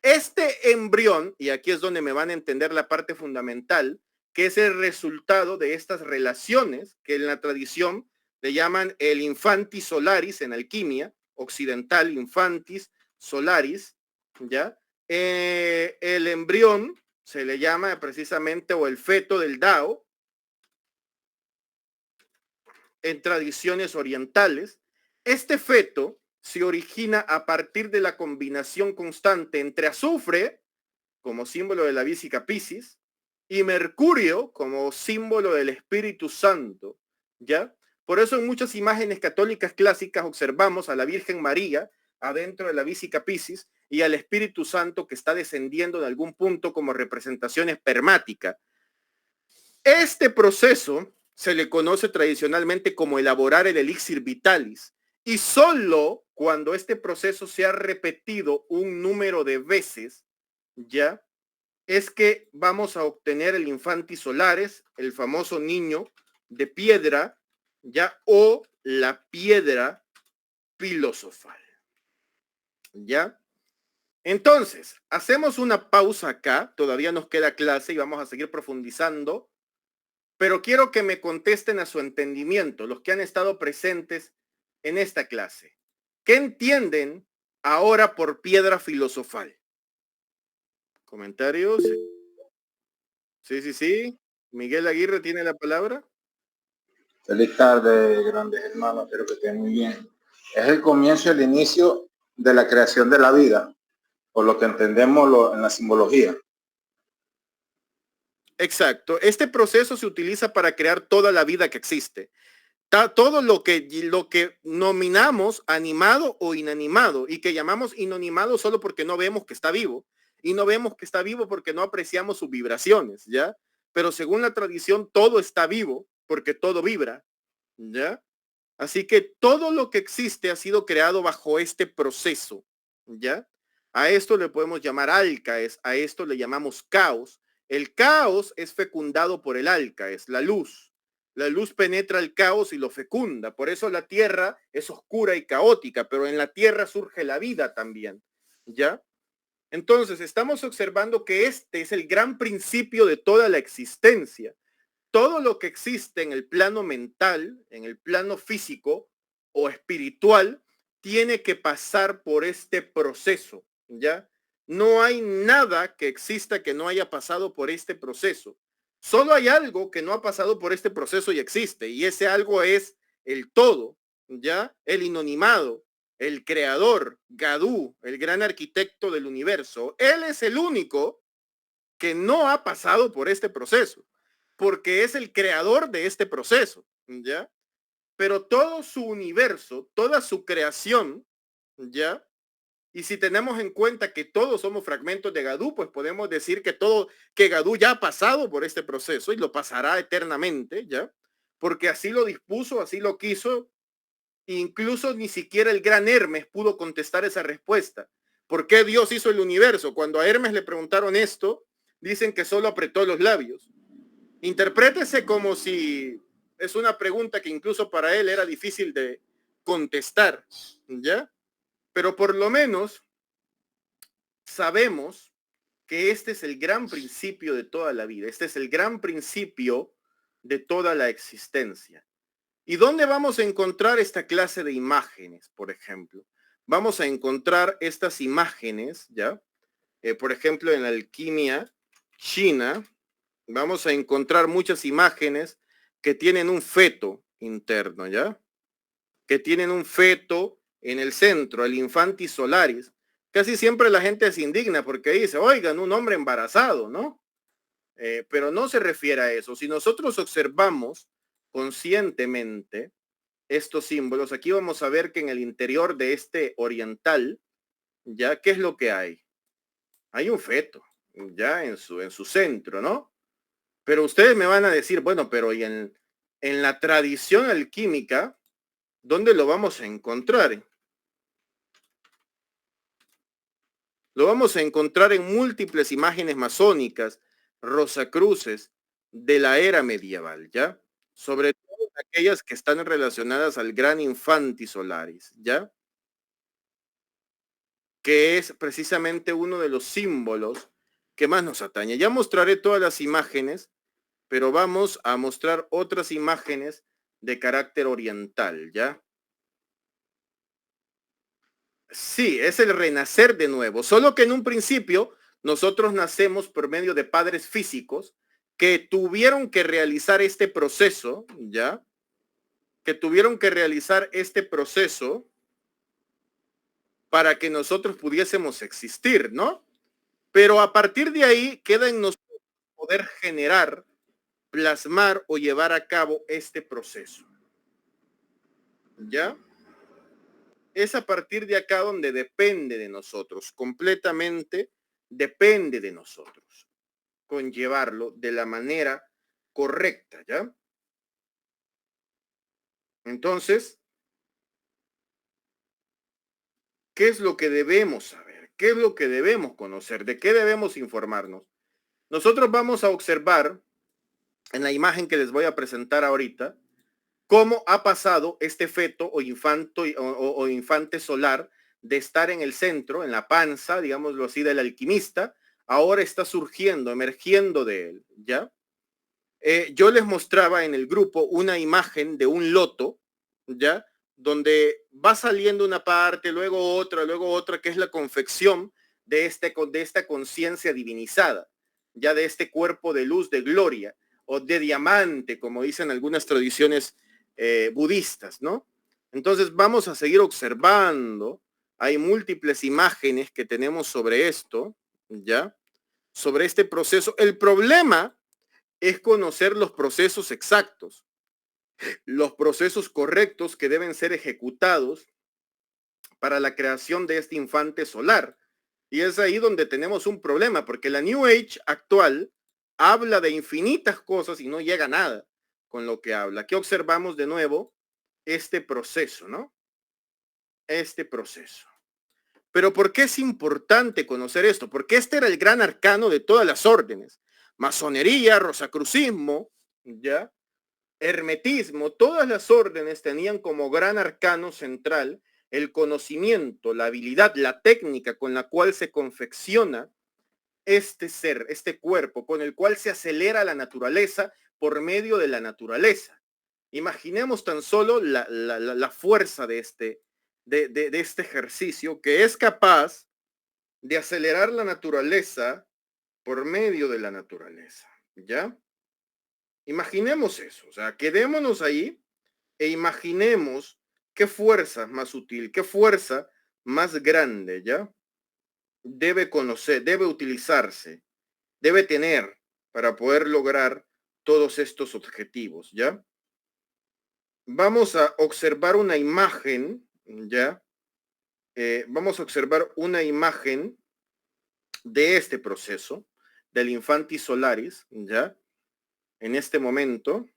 Este embrión, y aquí es donde me van a entender la parte fundamental, que es el resultado de estas relaciones que en la tradición le llaman el infantis solaris en alquimia occidental, infantis solaris, ¿ya? El embrión se le llama precisamente o el feto del Dao en tradiciones orientales. Este feto se origina a partir de la combinación constante entre azufre, como símbolo de la Vesica Piscis, y Mercurio como símbolo del Espíritu Santo, ¿ya? Por eso en muchas imágenes católicas clásicas observamos a la Virgen María adentro de la Vesica Piscis y al Espíritu Santo que está descendiendo en algún punto como representación espermática. Este proceso se le conoce tradicionalmente como elaborar el elixir vitalis y solo cuando este proceso se ha repetido un número de veces, ¿ya? Es que vamos a obtener el infantis solares, el famoso niño de piedra, ¿ya? O la piedra filosofal, ¿ya? Entonces, hacemos una pausa acá, todavía nos queda clase y vamos a seguir profundizando, pero quiero que me contesten a su entendimiento, los que han estado presentes en esta clase. ¿Qué entienden ahora por piedra filosofal. ¿Comentarios? Sí. Miguel Aguirre tiene la palabra. Feliz tarde, grandes hermanos, espero que estén muy bien. Es el comienzo, el inicio de la creación de la vida, por lo que entendemos en la simbología. Exacto. Este proceso se utiliza para crear toda la vida que existe. Todo lo que nominamos animado o inanimado y que llamamos inanimado solo porque no vemos que está vivo. Y no vemos que está vivo porque no apreciamos sus vibraciones, ¿ya? Pero según la tradición, todo está vivo porque todo vibra, ¿ya? Así que todo lo que existe ha sido creado bajo este proceso, ¿ya? A esto le podemos llamar alcaes, a esto le llamamos caos. El caos es fecundado por el alcaes, la luz. La luz penetra el caos y lo fecunda. Por eso la tierra es oscura y caótica, pero en la tierra surge la vida también, ¿ya? Entonces, estamos observando que este es el gran principio de toda la existencia. Todo lo que existe en el plano mental, en el plano físico o espiritual, tiene que pasar por este proceso, ¿ya? No hay nada que exista que no haya pasado por este proceso. Solo hay algo que no ha pasado por este proceso y existe, y ese algo es el todo, ¿ya? El inanimado, el creador, Gadú, el gran arquitecto del universo. Él es el único que no ha pasado por este proceso, porque es el creador de este proceso, ¿ya? Pero todo su universo, toda su creación, ¿ya? Y si tenemos en cuenta que todos somos fragmentos de Gadú, pues podemos decir que Gadú ya ha pasado por este proceso y lo pasará eternamente, ¿ya? Porque así lo dispuso, así lo quiso. Incluso ni siquiera el gran Hermes pudo contestar esa respuesta. ¿Por qué Dios hizo el universo? Cuando a Hermes le preguntaron esto, dicen que solo apretó los labios. Interprétese como si es una pregunta que incluso para él era difícil de contestar, ¿ya? Pero por lo menos sabemos que este es el gran principio de toda la vida, este es el gran principio de toda la existencia. ¿Y dónde vamos a encontrar esta clase de imágenes, por ejemplo? Vamos a encontrar estas imágenes, ¿ya? Por ejemplo, en la alquimia china, vamos a encontrar muchas imágenes que tienen un feto interno, ¿ya? Que tienen un feto en el centro, el infantis solaris. Casi siempre la gente se indigna porque dice, oigan, un hombre embarazado, ¿no? Pero no se refiere a eso. Si nosotros observamos conscientemente estos símbolos, aquí vamos a ver que en el interior de este oriental, ¿ya? ¿Qué es lo que hay? Hay un feto, ya en su centro, ¿no? Pero ustedes me van a decir, bueno, pero ¿y en la tradición alquímica, dónde lo vamos a encontrar? Lo vamos a encontrar en múltiples imágenes masónicas, rosacruces de la era medieval, ¿ya? Sobre todo aquellas que están relacionadas al gran infantis solaris, ¿ya? Que es precisamente uno de los símbolos que más nos atañe. Ya mostraré todas las imágenes, pero vamos a mostrar otras imágenes de carácter oriental, ¿ya? Sí, es el renacer de nuevo, solo que en un principio nosotros nacemos por medio de padres físicos que tuvieron que realizar este proceso, ¿ya? Que tuvieron que realizar este proceso para que nosotros pudiésemos existir, ¿no? Pero a partir de ahí queda en nosotros poder generar, plasmar o llevar a cabo este proceso, ¿ya? Es a partir de acá donde depende de nosotros, completamente depende de nosotros, conllevarlo de la manera correcta, ¿ya? Entonces, ¿qué es lo que debemos saber? ¿Qué es lo que debemos conocer? ¿De qué debemos informarnos? Nosotros vamos a observar en la imagen que les voy a presentar ahorita cómo ha pasado este feto o infante solar de estar en el centro, en la panza, digámoslo así, del alquimista, ahora está surgiendo, emergiendo de él, ¿ya? Yo les mostraba en el grupo una imagen de un loto, ¿ya? donde va saliendo una parte, luego otra, que es la confección de esta conciencia divinizada, ya de este cuerpo de luz, de gloria, o de diamante, como dicen algunas tradiciones budistas, ¿no? Entonces vamos a seguir observando. Hay múltiples imágenes que tenemos sobre esto, ¿ya? Sobre este proceso. El problema es conocer los procesos exactos, los procesos correctos que deben ser ejecutados para la creación de este infante solar. Y es ahí donde tenemos un problema, porque la New Age actual habla de infinitas cosas y no llega a nada con lo que habla. Aquí observamos de nuevo este proceso, ¿no? Este proceso. Pero ¿por qué es importante conocer esto? Porque este era el gran arcano de todas las órdenes. Masonería, rosacrucismo, ¿ya? Hermetismo, todas las órdenes tenían como gran arcano central el conocimiento, la habilidad, la técnica con la cual se confecciona este ser, este cuerpo, con el cual se acelera la naturaleza por medio de la naturaleza. Imaginemos tan solo la fuerza de este ejercicio que es capaz de acelerar la naturaleza por medio de la naturaleza, ¿ya? Imaginemos eso, o sea, quedémonos ahí e imaginemos qué fuerza más útil, qué fuerza más grande, ¿ya? Debe conocer, debe utilizarse, debe tener para poder lograr todos estos objetivos, ¿ya? Vamos a observar una imagen, ¿ya? Vamos a observar una imagen de este proceso, del Infantis Solaris, ¿ya? En este momento,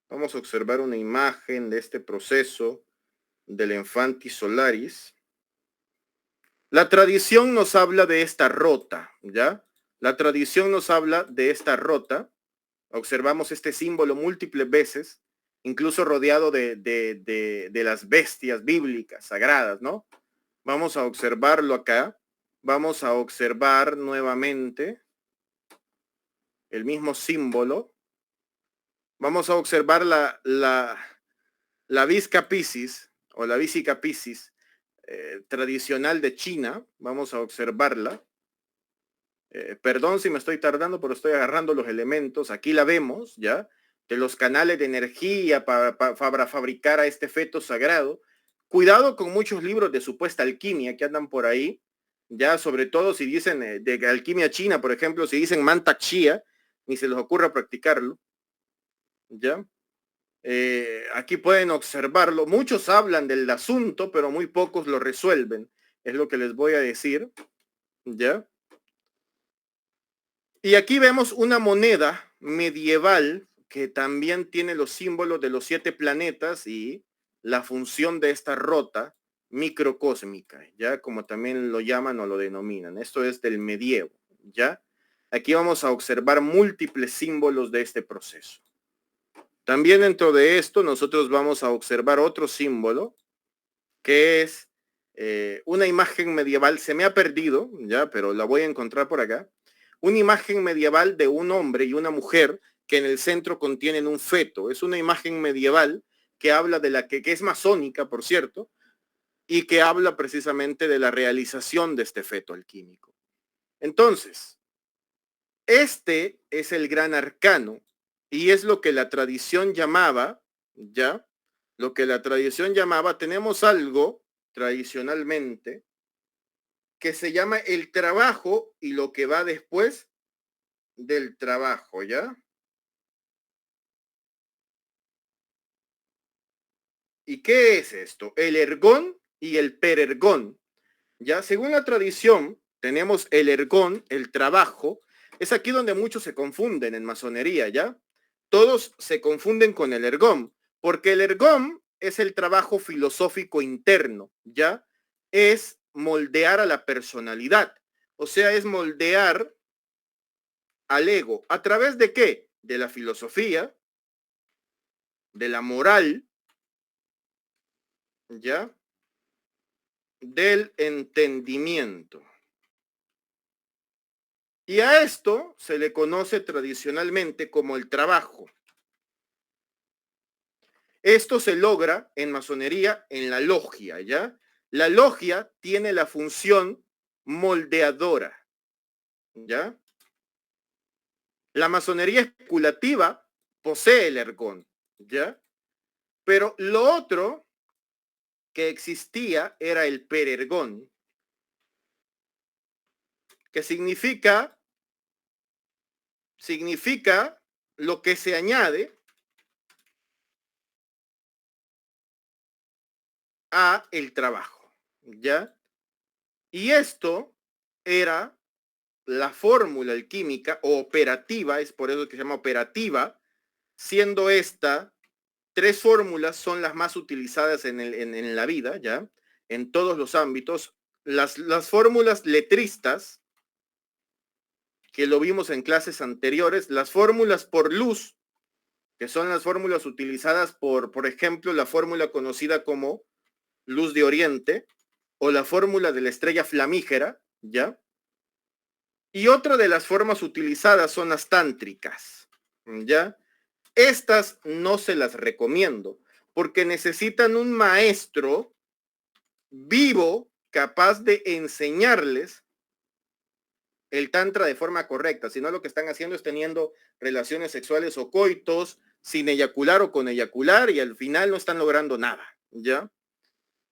vamos a observar una imagen de este proceso del Infantis Solaris. La tradición nos habla de esta rota, ¿ya? La tradición nos habla de esta rota. Observamos este símbolo múltiples veces, incluso rodeado de las bestias bíblicas, sagradas, ¿no? Vamos a observarlo acá. Vamos a observar nuevamente el mismo símbolo. Vamos a observar la Visca Piscis o la Visica Piscis tradicional de China. Vamos a observarla. Perdón si me estoy tardando, pero estoy agarrando los elementos. Aquí la vemos, ¿ya? De los canales de energía para fabricar a este feto sagrado. Cuidado con muchos libros de supuesta alquimia que andan por ahí, ya, sobre todo si dicen de alquimia china, por ejemplo, si dicen Mantak Chia, ni se les ocurra practicarlo, ¿ya? Aquí pueden observarlo. Muchos hablan del asunto, pero muy pocos lo resuelven. Es lo que les voy a decir, ¿ya? Y aquí vemos una moneda medieval que también tiene los símbolos de los 7 planetas y la función de esta rota microcósmica, ya como también lo llaman o lo denominan. Esto es del medievo, ¿ya? Aquí vamos a observar múltiples símbolos de este proceso. También dentro de esto nosotros vamos a observar otro símbolo que es una imagen medieval. Se me ha perdido, ya, pero la voy a encontrar por acá. Una imagen medieval de un hombre y una mujer que en el centro contienen un feto. Es una imagen medieval que habla de que es masónica, por cierto, y que habla precisamente de la realización de este feto alquímico. Entonces, este es el gran arcano y es lo que la tradición llamaba, ¿ya? Lo que la tradición llamaba, tenemos algo tradicionalmente que se llama el trabajo y lo que va después del trabajo, ¿ya? ¿Y qué es esto? El ergón y el perergón, ¿ya? Según la tradición, tenemos el ergón, el trabajo. Es aquí donde muchos se confunden en masonería, ¿ya? Todos se confunden con el ergón, porque el ergón es el trabajo filosófico interno, ¿ya? Es moldear a la personalidad, o sea, es moldear al ego. ¿A través de qué? De la filosofía, de la moral, ¿ya? Del entendimiento. Y a esto se le conoce tradicionalmente como el trabajo. Esto se logra en masonería en la logia, ¿ya? La logia tiene la función moldeadora, ¿ya? La masonería especulativa posee el ergón, ¿ya? Pero lo otro que existía era el perergón, que significa lo que se añade a el trabajo, ¿ya? Y esto era la fórmula alquímica o operativa, es por eso que se llama operativa, siendo esta, 3 fórmulas son las más utilizadas en la vida, ¿ya? En todos los ámbitos. Las fórmulas letristas, que lo vimos en clases anteriores, las fórmulas por luz, que son las fórmulas utilizadas por ejemplo, la fórmula conocida como luz de oriente, o la fórmula de la estrella flamígera, ¿ya? Y otra de las formas utilizadas son las tántricas, ¿ya? Estas no se las recomiendo porque necesitan un maestro vivo capaz de enseñarles el tantra de forma correcta. Si no, lo que están haciendo es teniendo relaciones sexuales o coitos sin eyacular o con eyacular y al final no están logrando nada, ¿ya?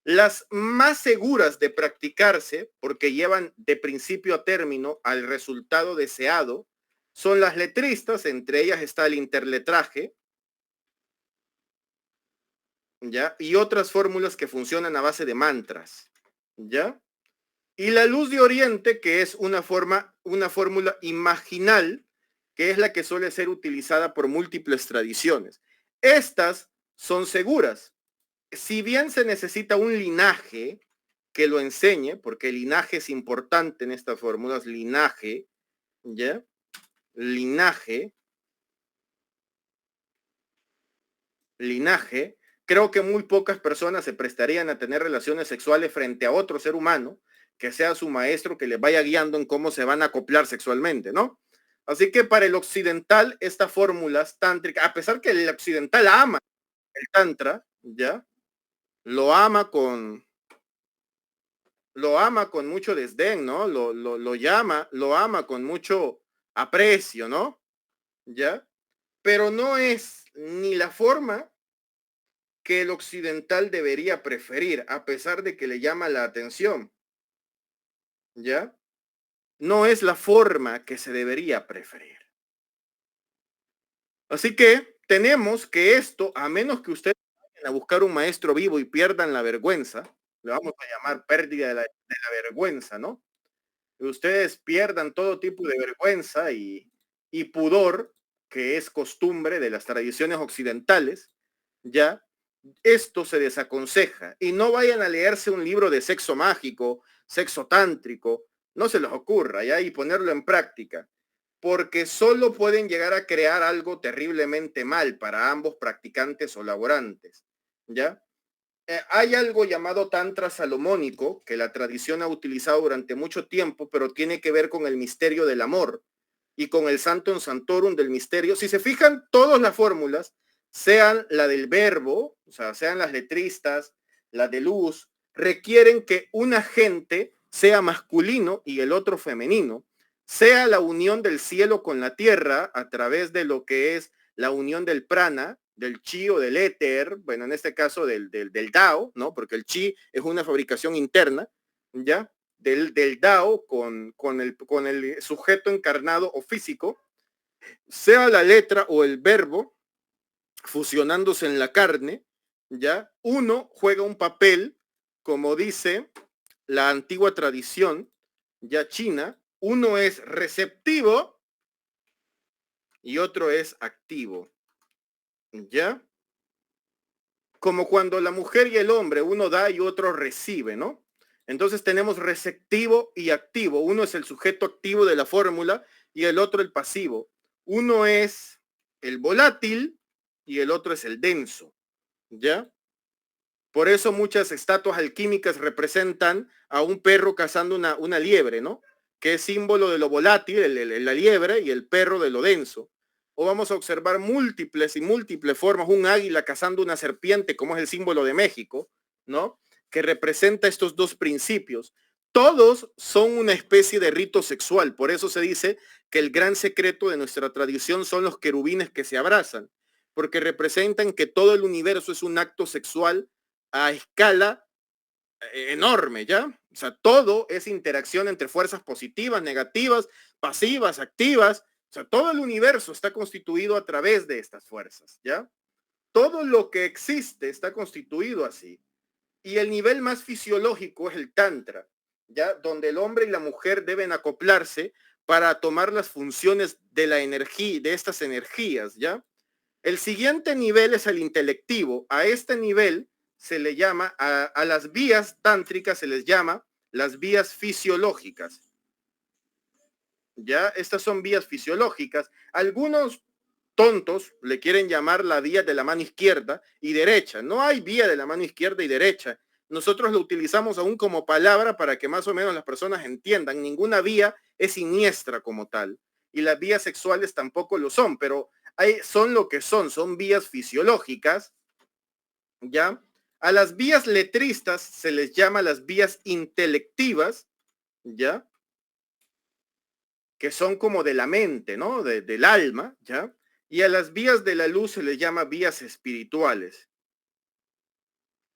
Las más seguras de practicarse, porque llevan de principio a término al resultado deseado, son las letristas, entre ellas está el interletraje, ¿ya? Y otras fórmulas que funcionan a base de mantras, ¿ya? Y la luz de oriente, que es una fórmula imaginal, que es la que suele ser utilizada por múltiples tradiciones. Estas son seguras. Si bien se necesita un linaje que lo enseñe, porque el linaje es importante en estas fórmulas, linaje, ¿ya? Linaje. Creo que muy pocas personas se prestarían a tener relaciones sexuales frente a otro ser humano que sea su maestro, que les vaya guiando en cómo se van a acoplar sexualmente, ¿no? Así que para el occidental, estas fórmulas tántricas, a pesar que el occidental ama el tantra, ¿ya? Lo ama con mucho desdén, ¿no? Lo ama con mucho aprecio, ¿no? ¿Ya? Pero no es ni la forma que el occidental debería preferir, a pesar de que le llama la atención, ¿ya? No es la forma que se debería preferir. Así que tenemos que esto, a menos que ustedes vayan a buscar un maestro vivo y pierdan la vergüenza, le vamos a llamar pérdida de la vergüenza, ¿no? Ustedes pierdan todo tipo de vergüenza y pudor, que es costumbre de las tradiciones occidentales, ¿ya? Esto se desaconseja y no vayan a leerse un libro de sexo mágico, sexo tántrico, no se les ocurra, ¿ya? Y ponerlo en práctica, porque solo pueden llegar a crear algo terriblemente mal para ambos practicantes o laborantes, ¿ya? Hay algo llamado tantra salomónico que la tradición ha utilizado durante mucho tiempo, pero tiene que ver con el misterio del amor y con el Santum Sanctorum del misterio. Si se fijan, todas las fórmulas, sean la del verbo, o sea, sean las letristas, la de luz, requieren que un agente sea masculino y el otro femenino, sea la unión del cielo con la tierra a través de lo que es la unión del prana, del chi o del éter, bueno, en este caso del Dao, ¿no? Porque el chi es una fabricación interna, ¿ya? Del Dao con el sujeto encarnado o físico, sea la letra o el verbo fusionándose en la carne, ¿ya? Uno juega un papel, como dice la antigua tradición, ya china, uno es receptivo y otro es activo, ¿ya? Como cuando la mujer y el hombre, uno da y otro recibe, ¿no? Entonces tenemos receptivo y activo. Uno es el sujeto activo de la fórmula y el otro el pasivo. Uno es el volátil y el otro es el denso, ¿ya? Por eso muchas estatuas alquímicas representan a un perro cazando una liebre, ¿no? Que es símbolo de lo volátil, la liebre, y el perro de lo denso. o vamos a observar múltiples y múltiples formas, un águila cazando una serpiente, como es el símbolo de México, ¿no? Que representa estos dos principios. Todos son una especie de rito sexual, por eso se dice que el gran secreto de nuestra tradición son los querubines que se abrazan, porque representan que todo el universo es un acto sexual a escala enorme, ¿ya? O sea, todo es interacción entre fuerzas positivas, negativas, pasivas, activas. O sea, todo el universo está constituido a través de estas fuerzas, ¿ya? Todo lo que existe está constituido así. Y el nivel más fisiológico es el tantra, ¿ya? Donde el hombre y la mujer deben acoplarse para tomar las funciones de la energía, de estas energías, ¿ya? El siguiente nivel es el intelectivo. A este nivel se le llama, a las vías tántricas se les llama las vías fisiológicas. Ya, estas son vías fisiológicas. Algunos tontos le quieren llamar la vía de la mano izquierda y derecha. No hay vía de la mano izquierda y derecha. Nosotros lo utilizamos aún como palabra para que más o menos las personas entiendan. Ninguna vía es siniestra como tal. Y las vías sexuales tampoco lo son, pero son lo que son vías fisiológicas, ¿ya? A las vías letristas se les llama las vías intelectivas, ¿ya? Que son como de la mente, ¿no? Del alma, ¿ya? Y a las vías de la luz se les llama vías espirituales.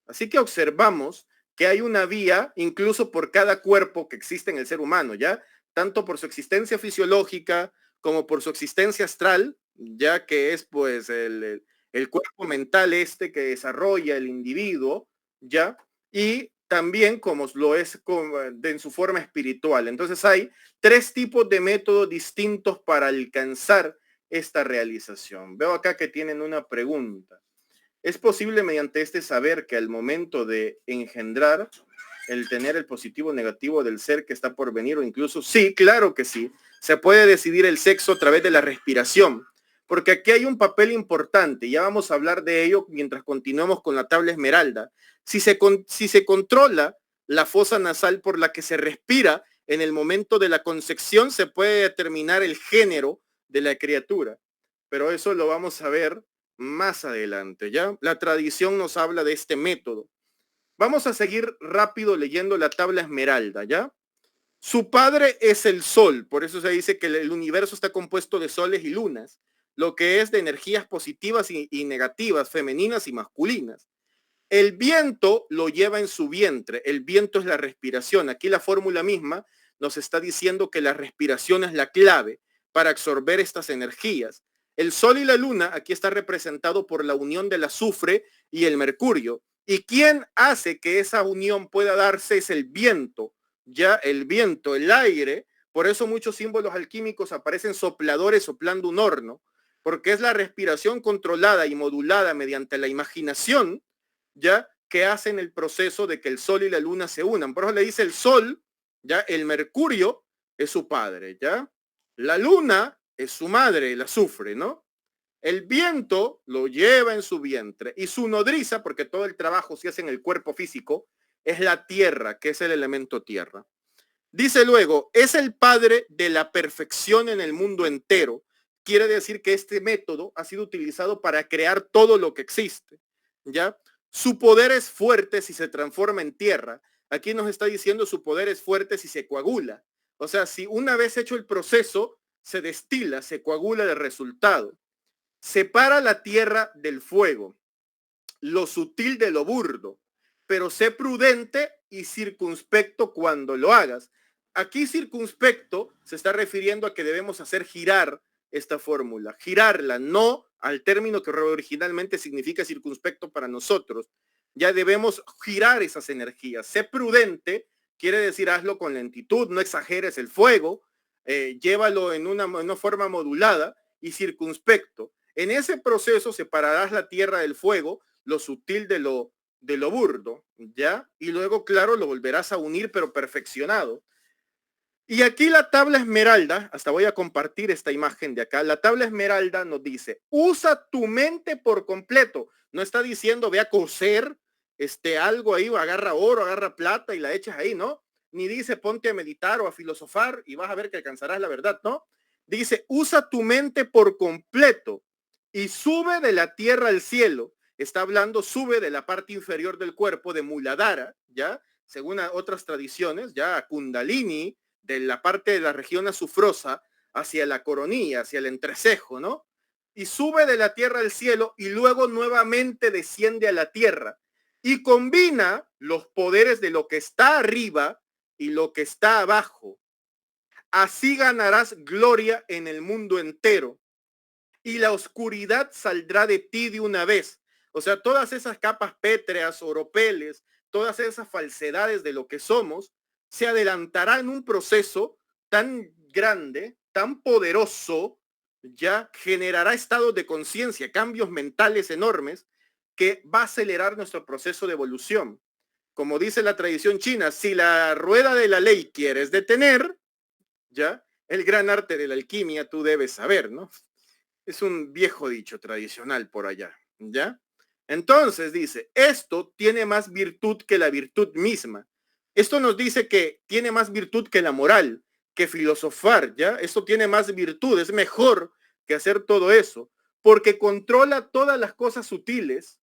Así que observamos que hay una vía incluso por cada cuerpo que existe en el ser humano, ¿ya? Tanto por su existencia fisiológica como por su existencia astral, ya que es pues el cuerpo mental este que desarrolla el individuo, ¿ya? Y también como lo es en su forma espiritual. Entonces hay tres tipos de métodos distintos para alcanzar esta realización. Veo acá que tienen una pregunta. ¿Es posible mediante este saber que al momento de engendrar, el tener el positivo o negativo del ser que está por venir o incluso? Sí, claro que sí. Se puede decidir el sexo a través de la respiración, porque aquí hay un papel importante. Ya vamos a hablar de ello mientras continuemos con la tabla esmeralda. Si se controla la fosa nasal por la que se respira en el momento de la concepción, se puede determinar el género de la criatura. Pero eso lo vamos a ver más adelante, ¿ya? La tradición nos habla de este método. Vamos a seguir rápido leyendo la tabla esmeralda, ¿ya? Su padre es el sol, por eso se dice que el universo está compuesto de soles y lunas, lo que es de energías positivas y negativas, femeninas y masculinas. El viento lo lleva en su vientre, el viento es la respiración. Aquí la fórmula misma nos está diciendo que la respiración es la clave para absorber estas energías. El sol y la luna aquí está representado por la unión del azufre y el mercurio. ¿Y quién hace que esa unión pueda darse? Es el viento, ya el viento, el aire. Por eso muchos símbolos alquímicos aparecen sopladores soplando un horno, porque es la respiración controlada y modulada mediante la imaginación, ya, que hacen el proceso de que el sol y la luna se unan. Por eso le dice el sol, ya, el mercurio es su padre, ya. La luna es su madre, el azufre, ¿no? El viento lo lleva en su vientre y su nodriza, porque todo el trabajo se hace en el cuerpo físico, es la tierra, que es el elemento tierra. Dice luego, es el padre de la perfección en el mundo entero. Quiere decir que este método ha sido utilizado para crear todo lo que existe, ¿ya? Su poder es fuerte si se transforma en tierra. Aquí nos está diciendo su poder es fuerte si se coagula. O sea, si una vez hecho el proceso, se destila, se coagula el resultado. Separa la tierra del fuego, lo sutil de lo burdo, pero sé prudente y circunspecto cuando lo hagas. Aquí circunspecto se está refiriendo a que debemos hacer girar esta fórmula, girarla, no al término que originalmente significa circunspecto para nosotros. Ya debemos girar esas energías. Sé prudente, quiere decir hazlo con lentitud, no exageres el fuego, llévalo en una forma modulada, y circunspecto. En ese proceso separarás la tierra del fuego, lo sutil de lo burdo, ¿ya? Y luego, claro, lo volverás a unir, pero perfeccionado. Y aquí la tabla esmeralda, hasta voy a compartir esta imagen de acá, la tabla esmeralda nos dice, usa tu mente por completo. No está diciendo, ve a coser algo ahí, o agarra oro, agarra plata y la echas ahí, ¿no? Ni dice, ponte a meditar o a filosofar y vas a ver que alcanzarás la verdad, ¿no? Dice, usa tu mente por completo y sube de la tierra al cielo. Está hablando, sube de la parte inferior del cuerpo de Muladhara, ¿ya? Según otras tradiciones, ya a Kundalini, de la parte de la región azufrosa, hacia la coronilla, hacia el entrecejo, ¿no? Y sube de la tierra al cielo y luego nuevamente desciende a la tierra y combina los poderes de lo que está arriba y lo que está abajo. Así ganarás gloria en el mundo entero y la oscuridad saldrá de ti de una vez. O sea, todas esas capas pétreas, oropeles, todas esas falsedades de lo que somos, se adelantará en un proceso tan grande, tan poderoso, ya generará estados de conciencia, cambios mentales enormes, que va a acelerar nuestro proceso de evolución. Como dice la tradición china, si la rueda de la ley quieres detener, ya, el gran arte de la alquimia tú debes saber, ¿no? Es un viejo dicho tradicional por allá, ¿ya? Entonces dice, esto tiene más virtud que la virtud misma. Esto nos dice que tiene más virtud que la moral, que filosofar, ¿ya? Esto tiene más virtud, es mejor que hacer todo eso, porque controla todas las cosas sutiles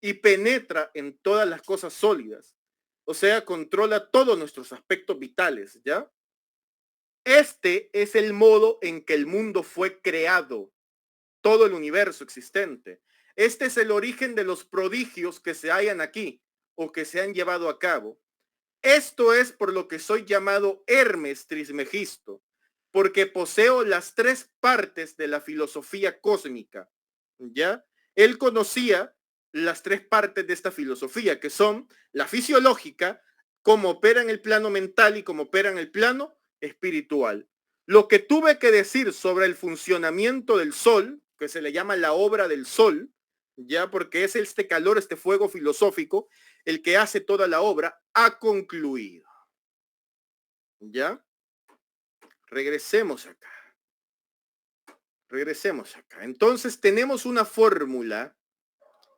y penetra en todas las cosas sólidas. O sea, controla todos nuestros aspectos vitales, ¿ya? Este es el modo en que el mundo fue creado, todo el universo existente. Este es el origen de los prodigios que se hallan aquí o que se han llevado a cabo. Esto es por lo que soy llamado Hermes Trismegisto, porque poseo las tres partes de la filosofía cósmica, ¿ya? Él conocía las tres partes de esta filosofía, que son la fisiológica, cómo opera en el plano mental y cómo opera en el plano espiritual. Lo que tuve que decir sobre el funcionamiento del sol, que se le llama la obra del sol, ya porque es este calor, este fuego filosófico, el que hace toda la obra, ha concluido. ¿Ya? Regresemos acá. Regresemos acá. Entonces tenemos una fórmula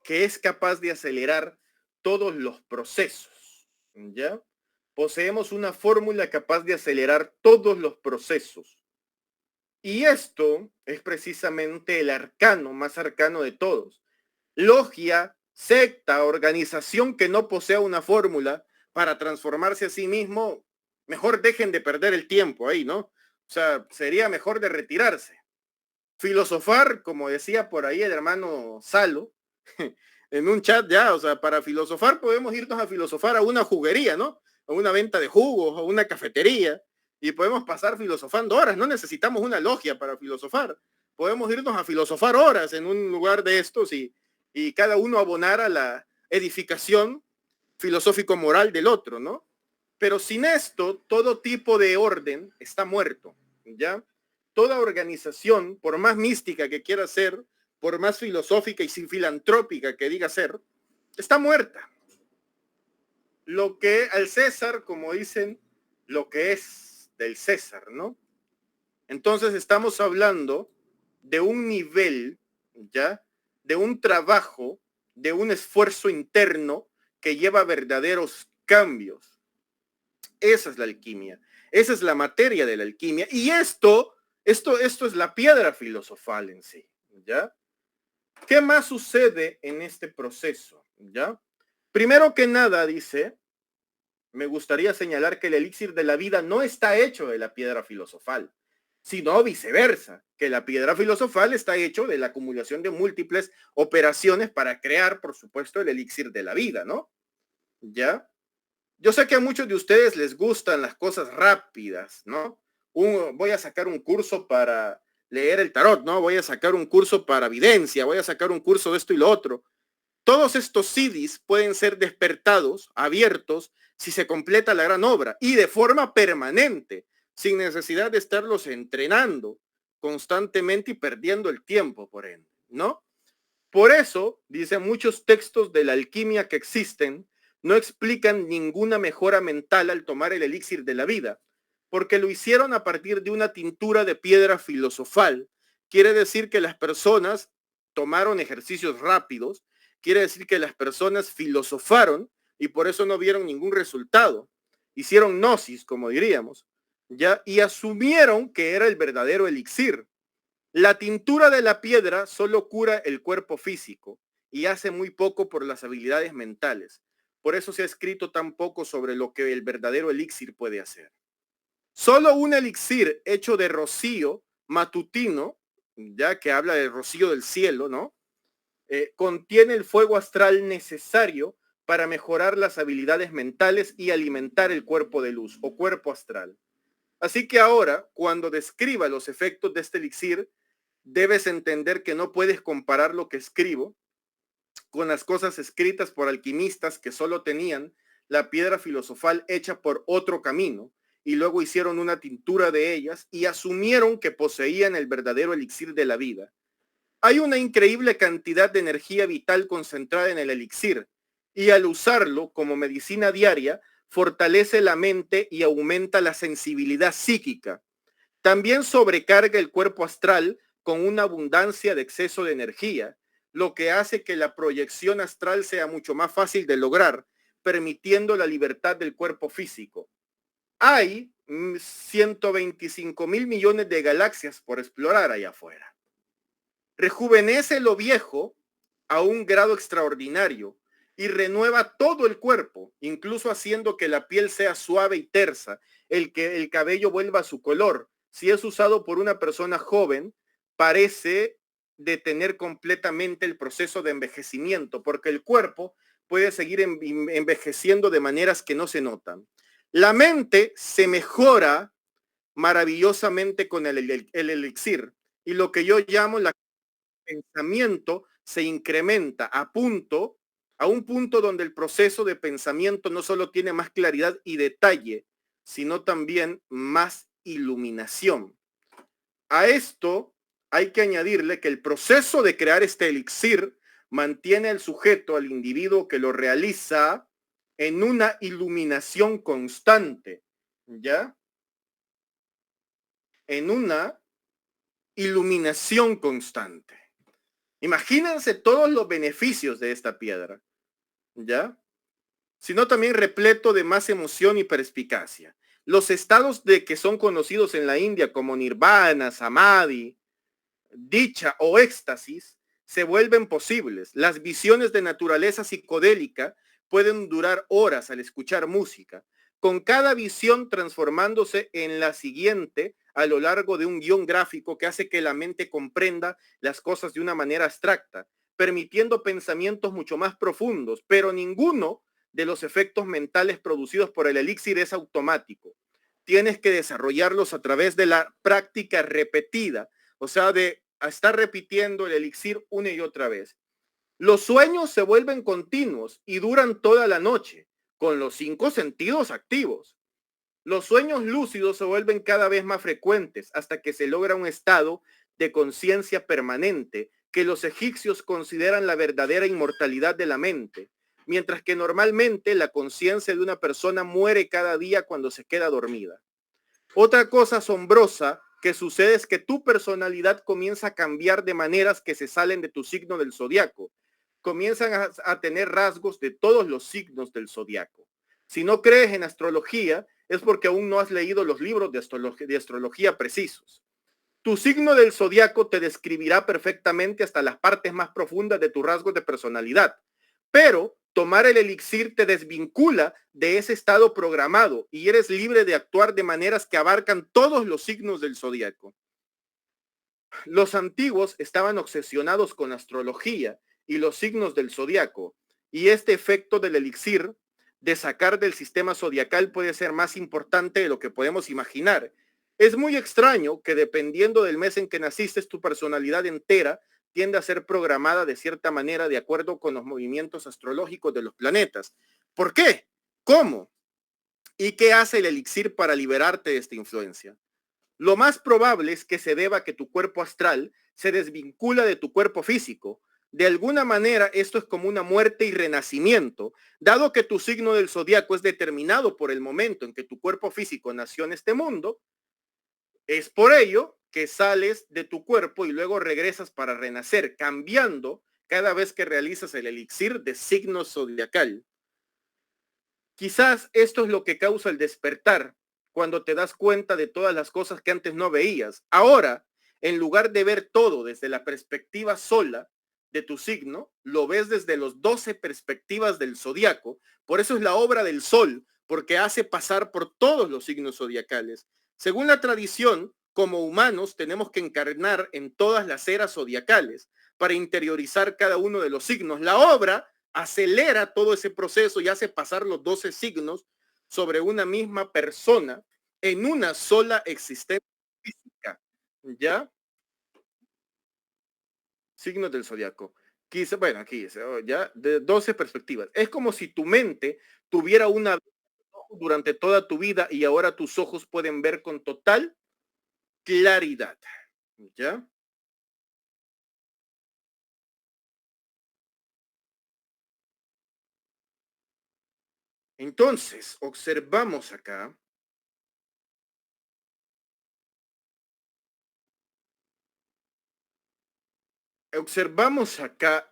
que es capaz de acelerar todos los procesos. ¿Ya? Poseemos una fórmula capaz de acelerar todos los procesos. Y esto es precisamente el arcano más arcano de todos. Logia, secta, organización que no posea una fórmula para transformarse a sí mismo, mejor dejen de perder el tiempo ahí, ¿no? O sea, sería mejor de retirarse. Filosofar, como decía por ahí el hermano Salo, en un chat ya, o sea, para filosofar podemos irnos a filosofar a una juguería, ¿no? A una venta de jugos, a una cafetería, y podemos pasar filosofando horas. No necesitamos una logia para filosofar. Podemos irnos a filosofar horas en un lugar de estos y cada uno abonar a la edificación filosófico-moral del otro, ¿no? Pero sin esto, todo tipo de orden está muerto, ¿ya? Toda organización, por más mística que quiera ser, por más filosófica y filantrópica que diga ser, está muerta. Lo que al César, como dicen, lo que es del César, ¿no? Entonces estamos hablando de un nivel, ¿ya? De un trabajo, de un esfuerzo interno que lleva verdaderos cambios. Esa es la alquimia. Esa es la materia de la alquimia. Y esto es la piedra filosofal en sí, ¿ya? ¿Qué más sucede en este proceso? ¿Ya? Primero que nada, dice, me gustaría señalar que el elixir de la vida no está hecho de la piedra filosofal, sino viceversa, que la piedra filosofal está hecho de la acumulación de múltiples operaciones para crear, por supuesto, el elixir de la vida, ¿no? ¿Ya? Yo sé que a muchos de ustedes les gustan las cosas rápidas, ¿no? Voy a sacar un curso para leer el tarot, ¿no? Voy a sacar un curso para evidencia, voy a sacar un curso de esto y lo otro. Todos estos CDs pueden ser despertados, abiertos, si se completa la gran obra y de forma permanente, sin necesidad de estarlos entrenando constantemente y perdiendo el tiempo, por ende, ¿no? Por eso, dice, muchos textos de la alquimia que existen no explican ninguna mejora mental al tomar el elixir de la vida, porque lo hicieron a partir de una tintura de piedra filosofal. Quiere decir que las personas tomaron ejercicios rápidos, quiere decir que las personas filosofaron y por eso no vieron ningún resultado. Hicieron gnosis, como diríamos, ¿ya? Y asumieron que era el verdadero elixir. La tintura de la piedra solo cura el cuerpo físico y hace muy poco por las habilidades mentales. Por eso se ha escrito tan poco sobre lo que el verdadero elixir puede hacer. Solo un elixir hecho de rocío matutino, ya que habla del rocío del cielo, ¿no? Contiene el fuego astral necesario para mejorar las habilidades mentales y alimentar el cuerpo de luz o cuerpo astral. Así que ahora, cuando describa los efectos de este elixir, debes entender que no puedes comparar lo que escribo con las cosas escritas por alquimistas que solo tenían la piedra filosofal hecha por otro camino y luego hicieron una tintura de ellas y asumieron que poseían el verdadero elixir de la vida. Hay una increíble cantidad de energía vital concentrada en el elixir y al usarlo como medicina diaria fortalece la mente y aumenta la sensibilidad psíquica. También sobrecarga el cuerpo astral con una abundancia de exceso de energía, lo que hace que la proyección astral sea mucho más fácil de lograr, permitiendo la libertad del cuerpo físico. Hay 125 mil millones de galaxias por explorar allá afuera. Rejuvenece lo viejo a un grado extraordinario y renueva todo el cuerpo, incluso haciendo que la piel sea suave y tersa, que el cabello vuelva a su color. Si es usado por una persona joven, parece detener completamente el proceso de envejecimiento, porque el cuerpo puede seguir envejeciendo de maneras que no se notan. La mente se mejora maravillosamente con el elixir y lo que yo llamo la pensamiento se incrementa a un punto donde el proceso de pensamiento no solo tiene más claridad y detalle, sino también más iluminación. A esto hay que añadirle que el proceso de crear este elixir mantiene al sujeto, al individuo que lo realiza, en una iluminación constante, ¿ya? En una iluminación constante. Imagínense todos los beneficios de esta piedra, ¿ya? Sino también repleto de más emoción y perspicacia. Los estados de que son conocidos en la India como nirvana, samadhi, dicha o éxtasis se vuelven posibles. Las visiones de naturaleza psicodélica pueden durar horas al escuchar música, con cada visión transformándose en la siguiente a lo largo de un guión gráfico que hace que la mente comprenda las cosas de una manera abstracta, permitiendo pensamientos mucho más profundos, pero ninguno de los efectos mentales producidos por el elixir es automático. Tienes que desarrollarlos a través de la práctica repetida, o sea, de estar repitiendo el elixir una y otra vez. Los sueños se vuelven continuos y duran toda la noche, con los 5 sentidos activos. Los sueños lúcidos se vuelven cada vez más frecuentes hasta que se logra un estado de conciencia permanente que los egipcios consideran la verdadera inmortalidad de la mente, mientras que normalmente la conciencia de una persona muere cada día cuando se queda dormida. Otra cosa asombrosa que sucede es que tu personalidad comienza a cambiar de maneras que se salen de tu signo del zodiaco. Comienzan a tener rasgos de todos los signos del zodiaco. Si no crees en astrología, es porque aún no has leído los libros de astrología precisos. Tu signo del zodiaco te describirá perfectamente hasta las partes más profundas de tus rasgos de personalidad, pero tomar el elixir te desvincula de ese estado programado y eres libre de actuar de maneras que abarcan todos los signos del zodiaco. Los antiguos estaban obsesionados con la astrología y los signos del zodiaco, y este efecto del elixir de sacar del sistema zodiacal puede ser más importante de lo que podemos imaginar. Es muy extraño que dependiendo del mes en que naciste, tu personalidad entera tiende a ser programada de cierta manera de acuerdo con los movimientos astrológicos de los planetas. ¿Por qué? ¿Cómo? ¿Y qué hace el elixir para liberarte de esta influencia? Lo más probable es que se deba a que tu cuerpo astral se desvincula de tu cuerpo físico. De alguna manera, esto es como una muerte y renacimiento, dado que tu signo del zodiaco es determinado por el momento en que tu cuerpo físico nació en este mundo. Es por ello que sales de tu cuerpo y luego regresas para renacer, cambiando cada vez que realizas el elixir de signo zodiacal. Quizás esto es lo que causa el despertar cuando te das cuenta de todas las cosas que antes no veías. Ahora, en lugar de ver todo desde la perspectiva sola de tu signo, lo ves desde los 12 perspectivas del zodiaco. Por eso es la obra del sol, porque hace pasar por todos los signos zodiacales. Según la tradición, como humanos tenemos que encarnar en todas las eras zodiacales para interiorizar cada uno de los signos. La obra acelera todo ese proceso y hace pasar los 12 signos sobre una misma persona en una sola existencia física. ¿Ya? Signos del zodiaco. Quizá, bueno, aquí dice, ya, de 12 perspectivas. Es como si tu mente tuviera una durante toda tu vida y ahora tus ojos pueden ver con total claridad. ¿Ya? Entonces, observamos acá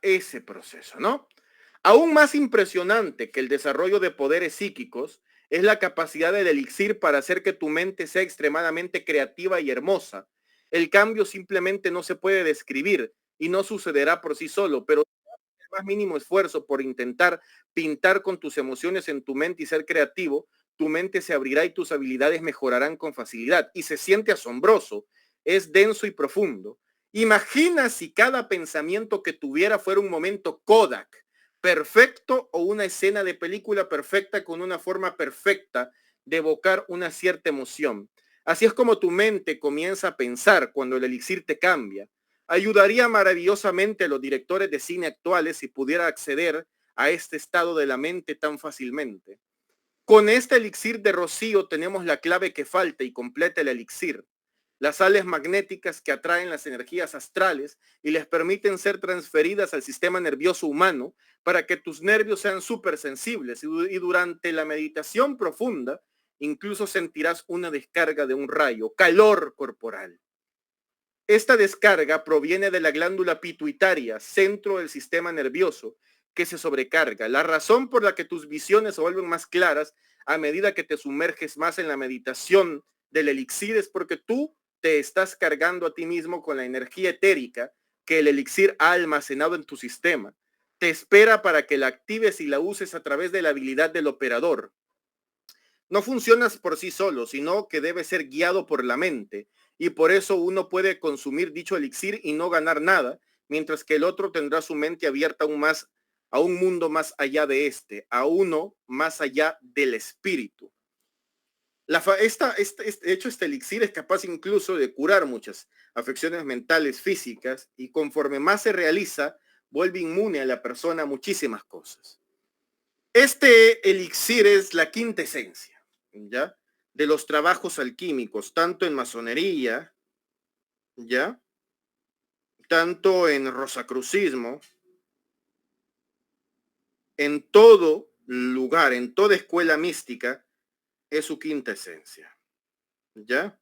ese proceso, ¿no? Aún más impresionante que el desarrollo de poderes psíquicos es la capacidad del elixir para hacer que tu mente sea extremadamente creativa y hermosa. El cambio simplemente no se puede describir y no sucederá por sí solo, pero el más mínimo esfuerzo por intentar pintar con tus emociones en tu mente y ser creativo, tu mente se abrirá y tus habilidades mejorarán con facilidad. Y se siente asombroso, es denso y profundo. Imagina si cada pensamiento que tuviera fuera un momento Kodak, perfecto, o una escena de película perfecta con una forma perfecta de evocar una cierta emoción. Así es como tu mente comienza a pensar cuando el elixir te cambia. Ayudaría maravillosamente a los directores de cine actuales si pudiera acceder a este estado de la mente tan fácilmente. Con este elixir de rocío tenemos la clave que falta y completa el elixir. Las sales magnéticas que atraen las energías astrales y les permiten ser transferidas al sistema nervioso humano para que tus nervios sean súper sensibles y durante la meditación profunda incluso sentirás una descarga de un rayo, calor corporal. Esta descarga proviene de la glándula pituitaria, centro del sistema nervioso, que se sobrecarga. La razón por la que tus visiones se vuelven más claras a medida que te sumerges más en la meditación del elixir es porque tú te estás cargando a ti mismo con la energía etérica que el elixir ha almacenado en tu sistema. Te espera para que la actives y la uses a través de la habilidad del operador. No funcionas por sí solo, sino que debe ser guiado por la mente. Y por eso uno puede consumir dicho elixir y no ganar nada, mientras que el otro tendrá su mente abierta aún más a un mundo más allá de este, a uno más allá del espíritu. De hecho, este elixir es capaz incluso de curar muchas afecciones mentales, físicas, y conforme más se realiza, vuelve inmune a la persona a muchísimas cosas. Este elixir es la quinta esencia, ¿ya? De los trabajos alquímicos, tanto en masonería, ¿ya? Tanto en rosacrucismo, en todo lugar, en toda escuela mística, es su quinta esencia, ¿ya?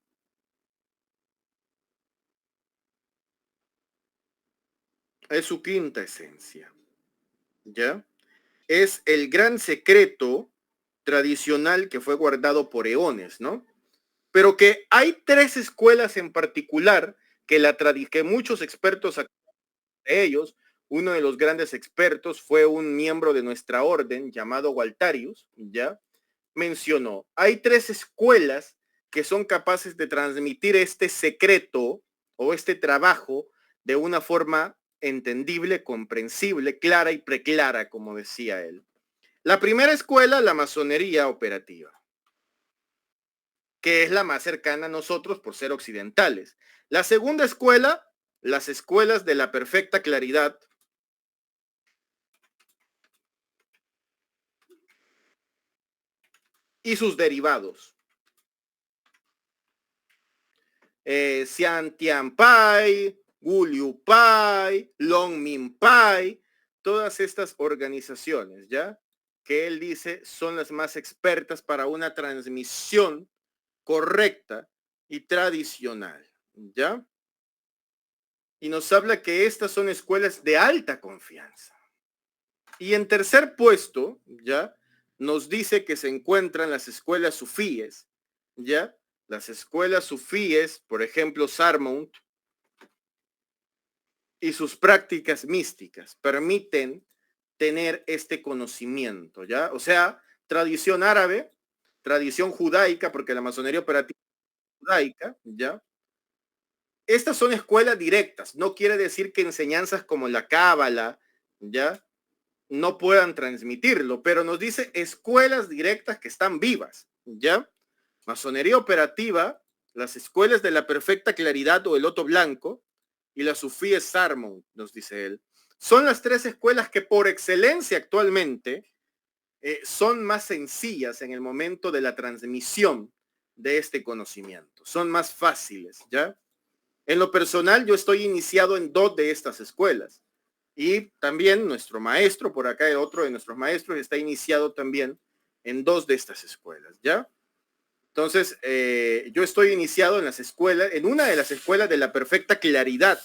Es su quinta esencia, ¿ya? Es el gran secreto tradicional que fue guardado por eones, ¿no? Pero que hay tres escuelas en particular que muchos expertos, de ellos, uno de los grandes expertos fue un miembro de nuestra orden llamado Gualtarius, ¿ya? Mencionó, hay tres escuelas que son capaces de transmitir este secreto o este trabajo de una forma entendible, comprensible, clara y preclara, como decía él. La primera escuela, la masonería operativa, que es la más cercana a nosotros por ser occidentales. La segunda escuela, las escuelas de la perfecta claridad, y sus derivados. Xian Tian Pai, Wu Liu Pai, Long Min Pai, todas estas organizaciones, ¿ya? Que él dice son las más expertas para una transmisión correcta y tradicional, ¿ya? Y nos habla que estas son escuelas de alta confianza. Y en tercer puesto, ¿ya? Nos dice que se encuentran las escuelas sufíes, ¿ya? Las escuelas sufíes, por ejemplo, Sarmount, y sus prácticas místicas permiten tener este conocimiento, ¿ya? O sea, tradición árabe, tradición judaica, porque la masonería operativa es judaica, ¿ya? Estas son escuelas directas, no quiere decir que enseñanzas como la cábala, ¿ya? No puedan transmitirlo, pero nos dice escuelas directas que están vivas, ¿ya? Masonería operativa, las escuelas de la perfecta claridad o el loto blanco y la Sufía Sarmount, nos dice él. Son las tres escuelas que por excelencia actualmente son más sencillas en el momento de la transmisión de este conocimiento. Son más fáciles, ¿ya? En lo personal, yo estoy iniciado en 2 de estas escuelas. Y también nuestro maestro, por acá otro de nuestros maestros, está iniciado también en 2 de estas escuelas, ¿ya? Entonces, yo estoy iniciado en las escuelas, en una de las escuelas de la perfecta claridad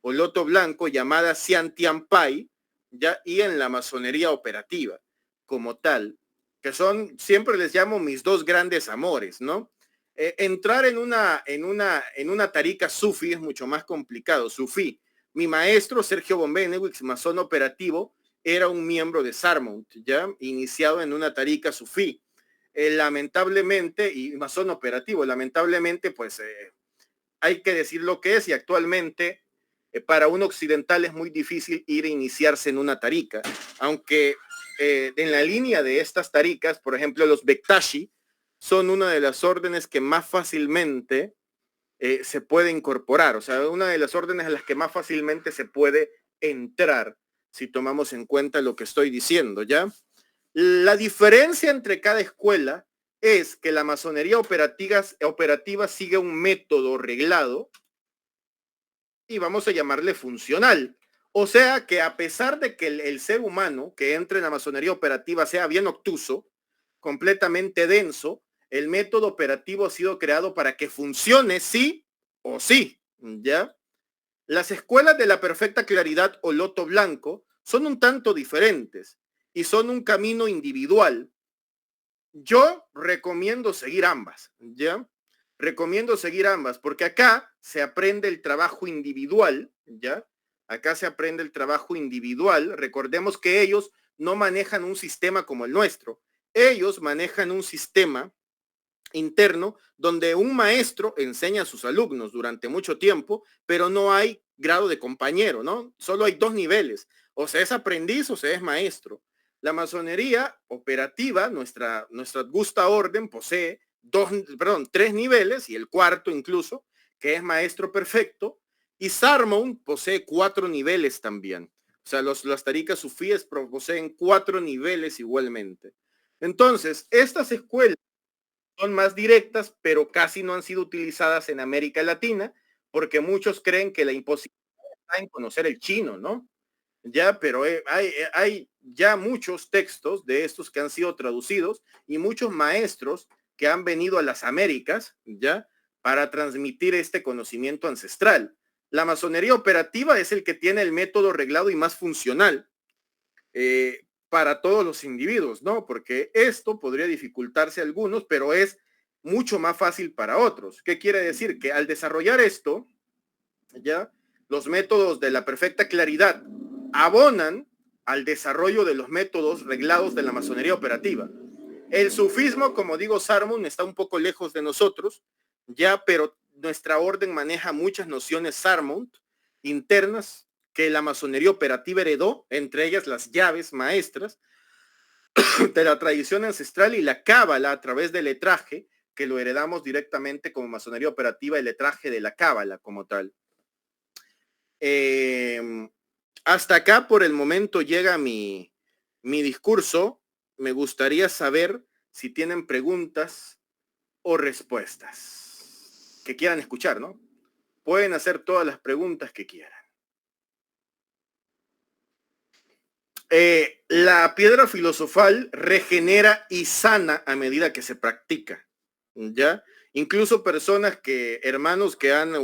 o loto blanco llamada Sian Tian Pai, ¿ya? Y en la masonería operativa como tal, que son, siempre les llamo mis 2 grandes amores, ¿no? Entrar en una tarica sufi es mucho más complicado. Sufi, mi maestro Sergio Bombenewix, masón operativo, era un miembro de Sarmount, ya iniciado en una tarica sufí. Lamentablemente, y masón operativo, lamentablemente, pues hay que decir lo que es, y actualmente para un occidental es muy difícil ir a iniciarse en una tarica, aunque en la línea de estas taricas, por ejemplo, los Bektashi son una de las órdenes que más fácilmente se puede incorporar, o sea, una de las órdenes a las que más fácilmente se puede entrar, si tomamos en cuenta lo que estoy diciendo, ¿ya? La diferencia entre cada escuela es que la masonería operativa sigue un método reglado y vamos a llamarle funcional. O sea que a pesar de que el ser humano que entre en la masonería operativa sea bien obtuso, completamente denso, el método operativo ha sido creado para que funcione sí o sí, ¿ya? Las escuelas de la perfecta claridad o loto blanco son un tanto diferentes y son un camino individual. Yo recomiendo seguir ambas, ¿ya? Recomiendo seguir ambas porque acá se aprende el trabajo individual, ¿ya? Acá se aprende el trabajo individual. Recordemos que ellos no manejan un sistema como el nuestro. Ellos manejan un sistema interno donde un maestro enseña a sus alumnos durante mucho tiempo, pero no hay grado de compañero, ¿no? Solo hay 2 niveles, o se es aprendiz o se es maestro. La masonería operativa, nuestra augusta orden, posee 3 niveles y el cuarto incluso, que es maestro perfecto, y Sarmount posee 4 niveles también. O sea, las taricas sufíes poseen 4 niveles igualmente. Entonces, estas escuelas son más directas, pero casi no han sido utilizadas en América Latina, porque muchos creen que la imposibilidad está en conocer el chino, ¿no? Ya, pero hay ya muchos textos de estos que han sido traducidos y muchos maestros que han venido a las Américas, ya, para transmitir este conocimiento ancestral. La masonería operativa es el que tiene el método reglado y más funcional. Para todos los individuos, ¿no? Porque esto podría dificultarse a algunos, pero es mucho más fácil para otros. ¿Qué quiere decir? Que al desarrollar esto, ya, los métodos de la perfecta claridad abonan al desarrollo de los métodos reglados de la masonería operativa. El sufismo, como digo, Sarmount está un poco lejos de nosotros, ya, pero nuestra orden maneja muchas nociones Sarmount internas que la masonería operativa heredó, entre ellas las llaves maestras de la tradición ancestral y la cábala a través del letraje, que lo heredamos directamente como masonería operativa, el letraje de la cábala como tal. Hasta acá por el momento llega mi discurso. Me gustaría saber si tienen preguntas o respuestas que quieran escuchar, ¿no? Pueden hacer todas las preguntas que quieran. La piedra filosofal regenera y sana a medida que se practica, ¿ya? Incluso personas hermanos que han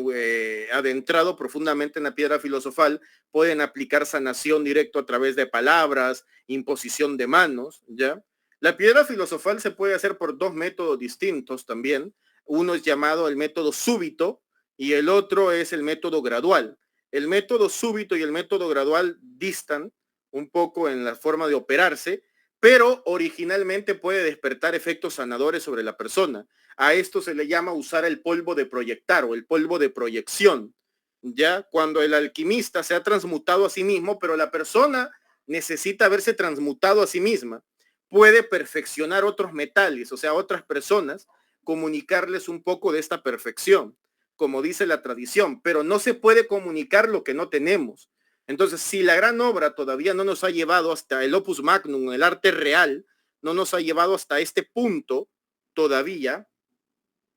adentrado profundamente en la piedra filosofal, pueden aplicar sanación directo a través de palabras, imposición de manos, ¿ya? La piedra filosofal se puede hacer por 2 métodos distintos también. Uno es llamado el método súbito y el otro es el método gradual. El método súbito y el método gradual distan un poco en la forma de operarse, pero originalmente puede despertar efectos sanadores sobre la persona. A esto se le llama usar el polvo de proyectar o el polvo de proyección, ya cuando el alquimista se ha transmutado a sí mismo, pero la persona necesita haberse transmutado a sí misma, puede perfeccionar otros metales, o sea, otras personas, comunicarles un poco de esta perfección, como dice la tradición, pero no se puede comunicar lo que no tenemos. Entonces, si la gran obra todavía no nos ha llevado hasta el opus magnum, el arte real, no nos ha llevado hasta este punto todavía,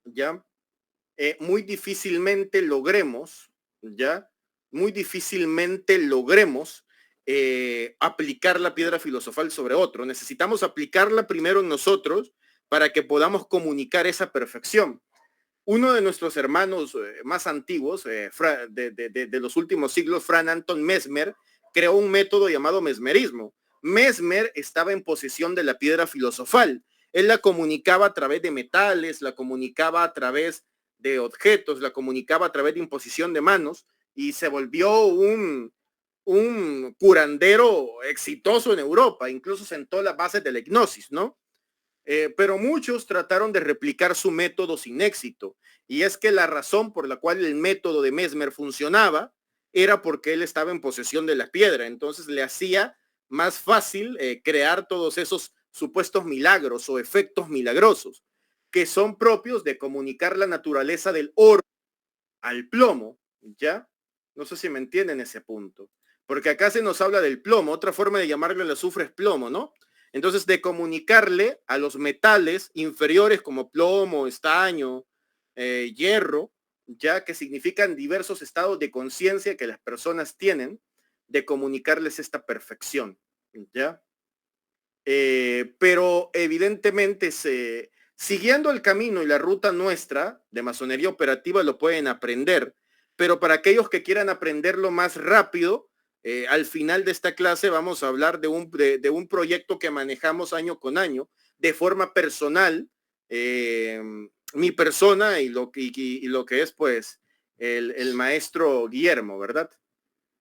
ya, muy difícilmente logremos, ya, muy difícilmente logremos aplicar la piedra filosofal sobre otro. Necesitamos aplicarla primero en nosotros para que podamos comunicar esa perfección. Uno de nuestros hermanos más antiguos, de los últimos siglos, Frank Anton Mesmer, creó un método llamado mesmerismo. Mesmer estaba en posesión de la piedra filosofal. Él la comunicaba a través de metales, la comunicaba a través de objetos, la comunicaba a través de imposición de manos y se volvió un curandero exitoso en Europa. Incluso sentó las bases de la hipnosis, ¿no? Pero muchos trataron de replicar su método sin éxito. Y es que la razón por la cual el método de Mesmer funcionaba era porque él estaba en posesión de la piedra. Entonces le hacía más fácil crear todos esos supuestos milagros o efectos milagrosos que son propios de comunicar la naturaleza del oro al plomo, ¿ya? No sé si me entienden ese punto. Porque acá se nos habla del plomo, otra forma de llamarle al azufre es plomo, ¿no? Entonces, de comunicarle a los metales inferiores como plomo, estaño, hierro, ya que significan diversos estados de conciencia que las personas tienen, de comunicarles esta perfección, ¿ya? Pero evidentemente siguiendo el camino y la ruta nuestra de masonería operativa lo pueden aprender, pero para aquellos que quieran aprenderlo más rápido, al final de esta clase vamos a hablar de un proyecto que manejamos año con año de forma personal, mi persona y lo que es pues el maestro Guillermo, ¿verdad?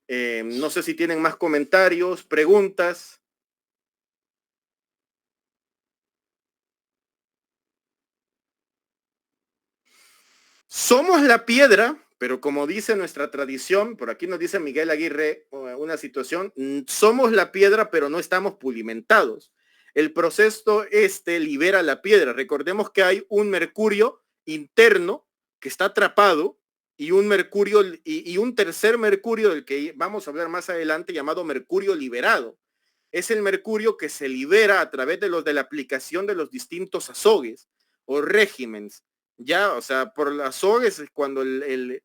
No sé si tienen más comentarios, preguntas. Somos la piedra, pero como dice nuestra tradición, por aquí nos dice Miguel Aguirre una situación, somos la piedra, pero no estamos pulimentados. El proceso libera la piedra. Recordemos que hay un mercurio interno que está atrapado y un mercurio y un tercer mercurio del que vamos a hablar más adelante llamado mercurio liberado. Es el mercurio que se libera a través de la aplicación de los distintos azogues o regímenes. Ya, o sea, por las azogues es cuando el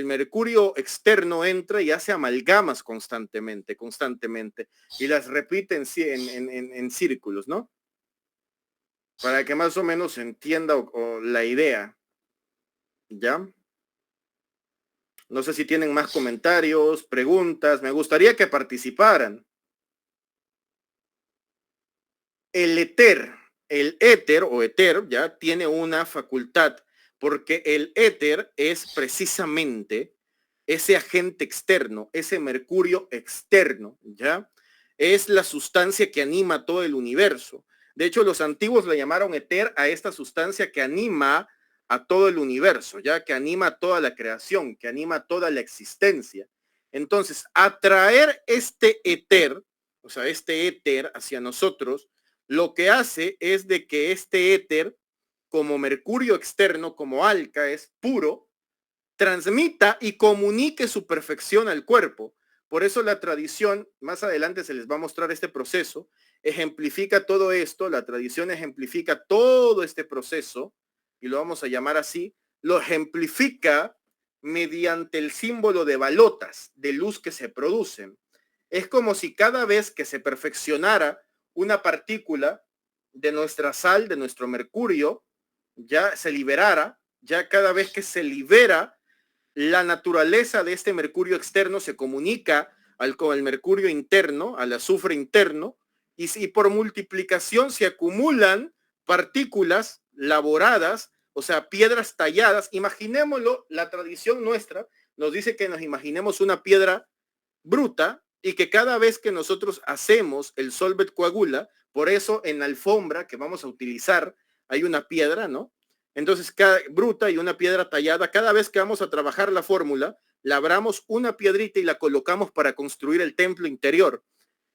mercurio externo entra y hace amalgamas constantemente y las repite en círculos, ¿no? Para que más o menos se entienda o la idea. ¿Ya? No sé si tienen más comentarios, preguntas. Me gustaría que participaran. El éter o éter ya tiene una facultad, porque el éter es precisamente ese agente externo, ese mercurio externo, ¿ya? Es la sustancia que anima todo el universo. De hecho, los antiguos le llamaron éter a esta sustancia que anima a todo el universo, ya que anima toda la creación, que anima toda la existencia. Entonces, atraer este éter, o sea, este éter hacia nosotros, lo que hace es de que este éter, como mercurio externo, como alca, es puro, transmita y comunique su perfección al cuerpo. Por eso la tradición, más adelante se les va a mostrar este proceso, ejemplifica todo esto, la tradición ejemplifica todo este proceso, y lo vamos a llamar así, lo ejemplifica mediante el símbolo de balotas de luz que se producen. Es como si cada vez que se perfeccionara una partícula de nuestra sal, de nuestro mercurio, ya se liberara, ya cada vez que se libera, la naturaleza de este mercurio externo se comunica con el mercurio interno, al azufre interno, y por multiplicación se acumulan partículas laboradas o sea, piedras talladas. Imaginémoslo, la tradición nuestra nos dice que nos imaginemos una piedra bruta y que cada vez que nosotros hacemos el solvet coagula, por eso en la alfombra que vamos a utilizar hay una piedra, ¿no? Entonces, cada bruta y una piedra tallada, cada vez que vamos a trabajar la fórmula, labramos una piedrita y la colocamos para construir el templo interior.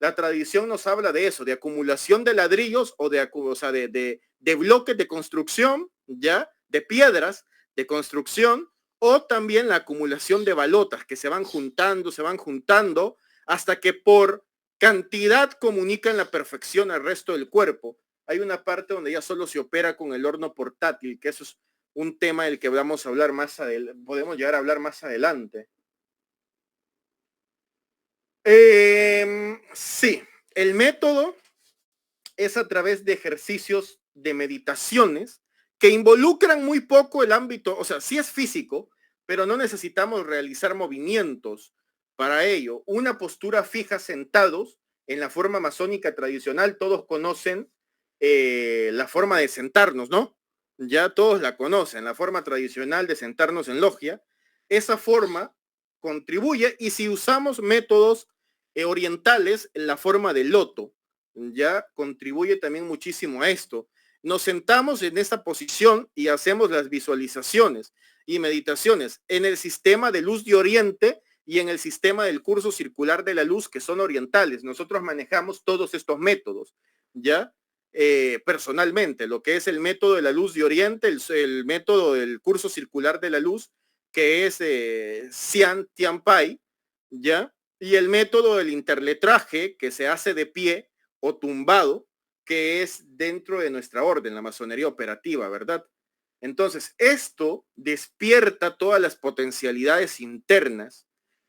La tradición nos habla de eso, de acumulación de ladrillos o de bloques de construcción, ya, de piedras de construcción, o también la acumulación de balotas que se van juntando hasta que por cantidad comunican la perfección al resto del cuerpo. Hay una parte donde ya solo se opera con el horno portátil, que eso es un tema del que vamos a hablar más adelante, podemos llegar a hablar más adelante. Sí, el método es a través de ejercicios de meditaciones que involucran muy poco el ámbito, o sea, sí es físico, pero no necesitamos realizar movimientos para ello. Una postura fija sentados en la forma masónica tradicional, todos conocen la forma de sentarnos, ¿no? Ya todos la conocen, la forma tradicional de sentarnos en logia. Esa forma contribuye, y si usamos métodos orientales, la forma de loto, ya contribuye también muchísimo a esto. Nos sentamos en esta posición y hacemos las visualizaciones y meditaciones en el sistema de luz de Oriente y en el sistema del curso circular de la luz, que son orientales. Nosotros manejamos todos estos métodos, ¿ya? Personalmente, lo que es el método de la luz de Oriente, el método del curso circular de la luz, que es Xian Tianpai, ¿ya? Y el método del interletraje, que se hace de pie o tumbado, que es dentro de nuestra orden, la masonería operativa, ¿verdad? Entonces, esto despierta todas las potencialidades internas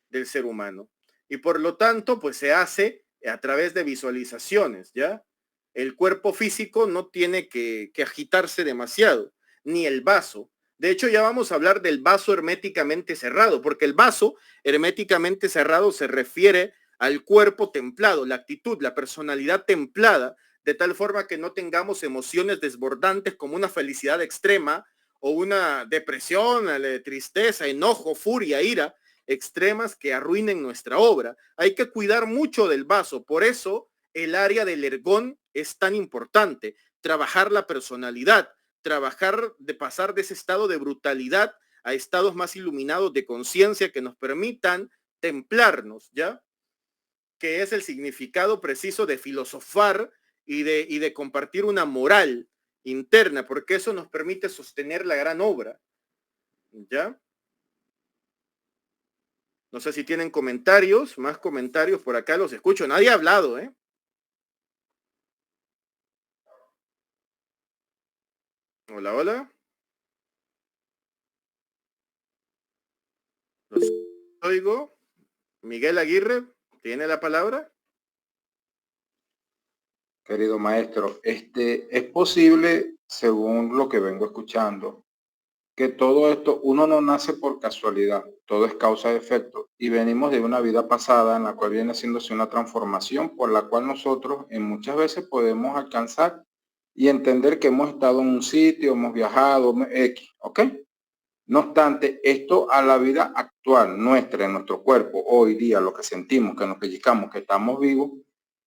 del ser humano y por lo tanto, pues se hace a través de visualizaciones, ¿ya? El cuerpo físico no tiene que agitarse demasiado, ni el vaso. De hecho, ya vamos a hablar del vaso herméticamente cerrado, porque el vaso herméticamente cerrado se refiere al cuerpo templado, la actitud, la personalidad templada, de tal forma que no tengamos emociones desbordantes como una felicidad extrema o una depresión, tristeza, enojo, furia, ira, extremas que arruinen nuestra obra. Hay que cuidar mucho del vaso, por eso el área del ergón es tan importante, trabajar la personalidad, trabajar de pasar de ese estado de brutalidad a estados más iluminados de conciencia que nos permitan templarnos, ¿ya? Que es el significado preciso de filosofar y de compartir una moral interna, porque eso nos permite sostener la gran obra, ¿ya? No sé si tienen comentarios, más comentarios por acá, los escucho. Nadie ha hablado, ¿eh? Hola, hola. Los oigo. Miguel Aguirre, ¿tiene la palabra? Querido maestro, es posible, según lo que vengo escuchando, que todo esto, uno no nace por casualidad, todo es causa y efecto, y venimos de una vida pasada en la cual viene haciéndose una transformación por la cual nosotros en muchas veces podemos alcanzar y entender que hemos estado en un sitio, hemos viajado, X, ¿ok? No obstante, esto a la vida actual nuestra, en nuestro cuerpo, hoy día, lo que sentimos, que nos pellizcamos, que estamos vivos,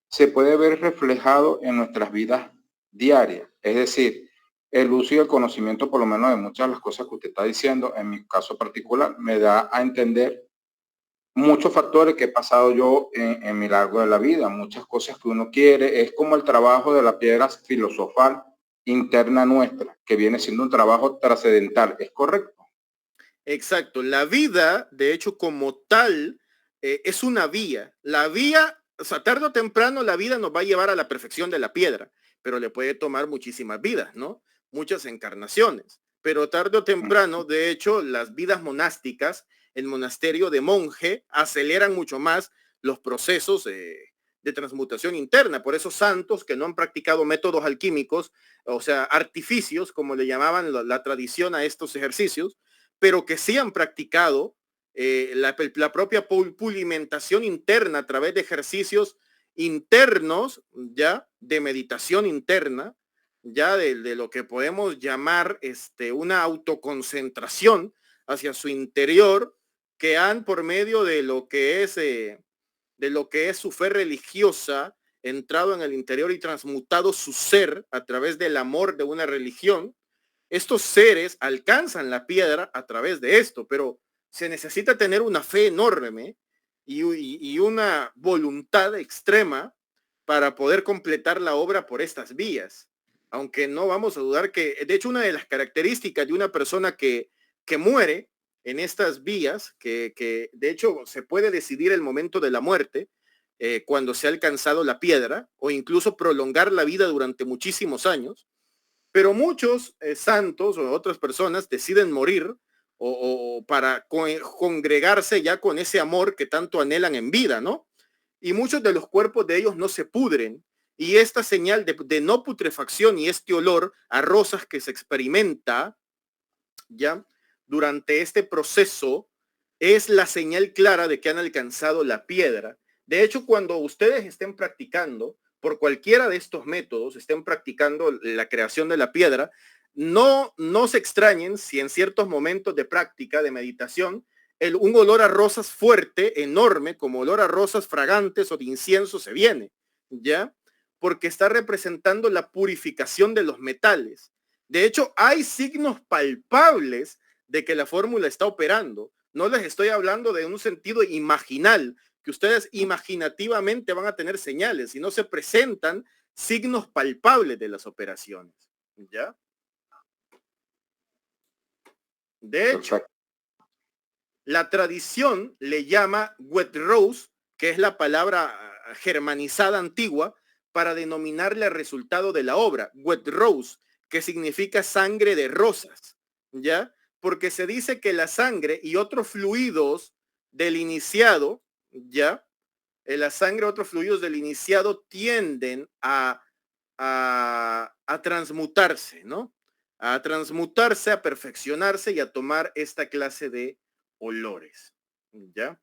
se puede ver reflejado en nuestras vidas diarias. Es decir, el uso y el conocimiento, por lo menos de muchas de las cosas que usted está diciendo, en mi caso particular, me da a entender muchos factores que he pasado yo en mi largo de la vida, muchas cosas que uno quiere. Es como el trabajo de la piedra filosofal interna nuestra, que viene siendo un trabajo trascendental. ¿Es correcto? Exacto. La vida, de hecho, como tal, es una vía. La vía, o sea, tarde o temprano la vida nos va a llevar a la perfección de la piedra, pero le puede tomar muchísimas vidas, ¿no? Muchas encarnaciones. Pero tarde o temprano, de hecho, las vidas monásticas, el monasterio de monje, aceleran mucho más los procesos de transmutación interna. Por eso santos que no han practicado métodos alquímicos, o sea, artificios, como le llamaban la tradición a estos ejercicios, pero que sí han practicado la propia pulimentación interna a través de ejercicios internos, ya, de meditación interna, ya de lo que podemos llamar una autoconcentración hacia su interior, que han por medio de lo que es su fe religiosa, entrado en el interior y transmutado su ser a través del amor de una religión. Estos seres alcanzan la piedra a través de esto, pero se necesita tener una fe enorme y una voluntad extrema para poder completar la obra por estas vías. Aunque no vamos a dudar que, de hecho, una de las características de una persona que muere en estas vías, que de hecho se puede decidir el momento de la muerte, cuando se ha alcanzado la piedra, o incluso prolongar la vida durante muchísimos años, pero muchos santos o otras personas deciden morir o para congregarse ya con ese amor que tanto anhelan en vida, ¿no? Y muchos de los cuerpos de ellos no se pudren, y esta señal de no putrefacción y este olor a rosas que se experimenta ya durante este proceso es la señal clara de que han alcanzado la piedra. De hecho, cuando ustedes estén practicando por cualquiera de estos métodos, estén practicando la creación de la piedra, no se extrañen si en ciertos momentos de práctica, de meditación, un olor a rosas fuerte, enorme, como olor a rosas fragantes o de incienso se viene, ¿ya? Porque está representando la purificación de los metales. De hecho, hay signos palpables de que la fórmula está operando. No les estoy hablando de un sentido imaginal, que ustedes imaginativamente van a tener señales, sino se presentan signos palpables de las operaciones, ¿ya? De hecho, la tradición le llama wet rose, que es la palabra germanizada antigua, para denominarle al resultado de la obra, wet rose, que significa sangre de rosas, ¿ya? Porque se dice que la sangre y otros fluidos del iniciado, ¿ya? La sangre y otros fluidos del iniciado tienden a transmutarse, ¿no? A transmutarse, a perfeccionarse y a tomar esta clase de olores, ¿ya?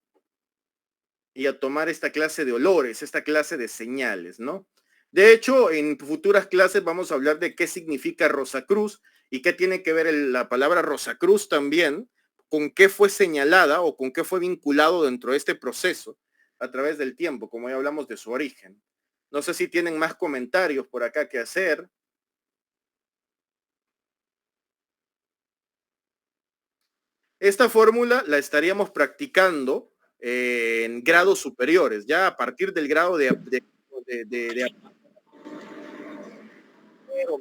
Y a tomar esta clase de olores, esta clase de señales, ¿no? De hecho, en futuras clases vamos a hablar de qué significa Rosacruz y qué tiene que ver la palabra Rosacruz también, con qué fue señalada o con qué fue vinculado dentro de este proceso a través del tiempo, como ya hablamos de su origen. No sé si tienen más comentarios por acá que hacer. Esta fórmula la estaríamos practicando en grados superiores, ya a partir del grado de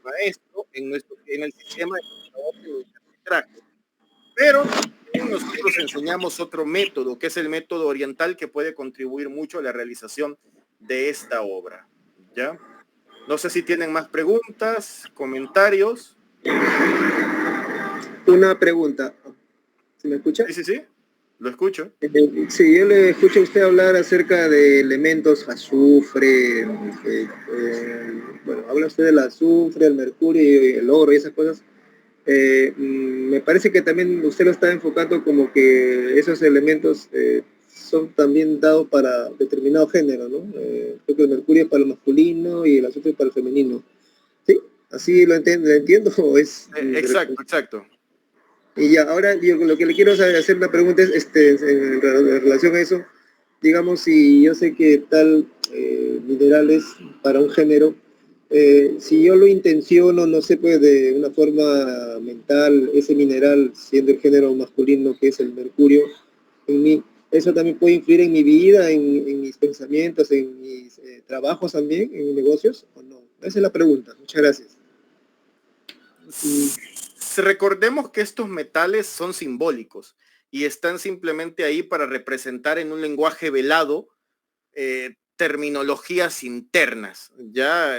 maestro en el sistema de traje. Pero nosotros enseñamos otro método, que es el método oriental, que puede contribuir mucho a la realización de esta obra, ¿ya? No sé si tienen más preguntas, comentarios. Una pregunta. ¿Se me escucha? Sí, sí, sí, lo escucho. Sí, yo le escucho a usted hablar acerca de elementos azufre, bueno, habla usted del azufre, el mercurio y el oro y esas cosas. Me parece que también usted lo está enfocando como que esos elementos son también dados para determinado género, ¿no? Creo que el mercurio es para lo masculino y el azufre para el femenino. ¿Sí? ¿Así lo entiendo o es...? Exacto. Y ya, ahora yo lo que le quiero hacer una pregunta es, en relación a eso, digamos, si yo sé que tal mineral es para un género, si yo lo intenciono, no sé, pues de una forma mental, ese mineral, siendo el género masculino que es el mercurio, en mí, ¿eso también puede influir en mi vida, en mis pensamientos, en mis trabajos también, en mis negocios, o no? Esa es la pregunta. Muchas gracias. Recordemos que estos metales son simbólicos y están simplemente ahí para representar en un lenguaje velado terminologías internas, ya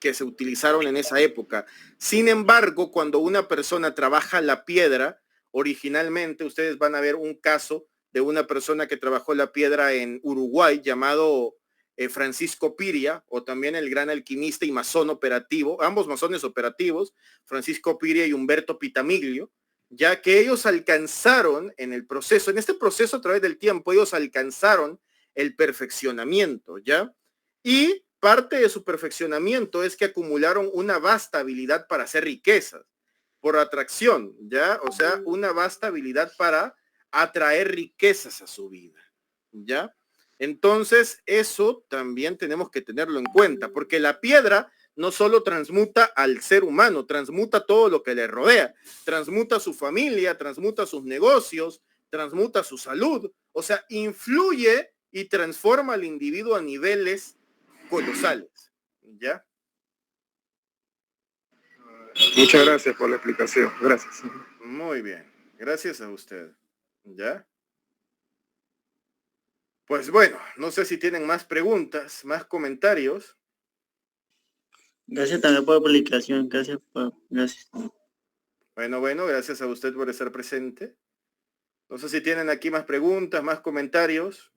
que se utilizaron en esa época. Sin embargo, cuando una persona trabaja la piedra, originalmente ustedes van a ver un caso de una persona que trabajó la piedra en Uruguay llamado Francisco Piria, o también el gran alquimista y masón operativo, ambos masones operativos, Francisco Piria y Humberto Pitamiglio, ya que ellos alcanzaron en este proceso a través del tiempo, ellos alcanzaron el perfeccionamiento, ¿ya? Y parte de su perfeccionamiento es que acumularon una vasta habilidad para hacer riquezas, por atracción, ¿ya? O sea, una vasta habilidad para atraer riquezas a su vida, ¿ya? Entonces, eso también tenemos que tenerlo en cuenta, porque la piedra no solo transmuta al ser humano, transmuta todo lo que le rodea, transmuta su familia, transmuta sus negocios, transmuta su salud, o sea, influye y transforma al individuo a niveles colosales, ¿ya? Muchas gracias por la explicación. Gracias. Muy bien, gracias a usted, ¿ya? Pues bueno, no sé si tienen más preguntas, más comentarios. Gracias también por la publicación, gracias. Bueno, gracias a usted por estar presente. No sé si tienen aquí más preguntas, más comentarios.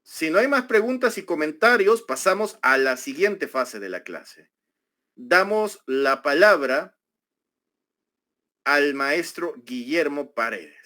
Si no hay más preguntas y comentarios, pasamos a la siguiente fase de la clase. Damos la palabra al maestro Guillermo Paredes.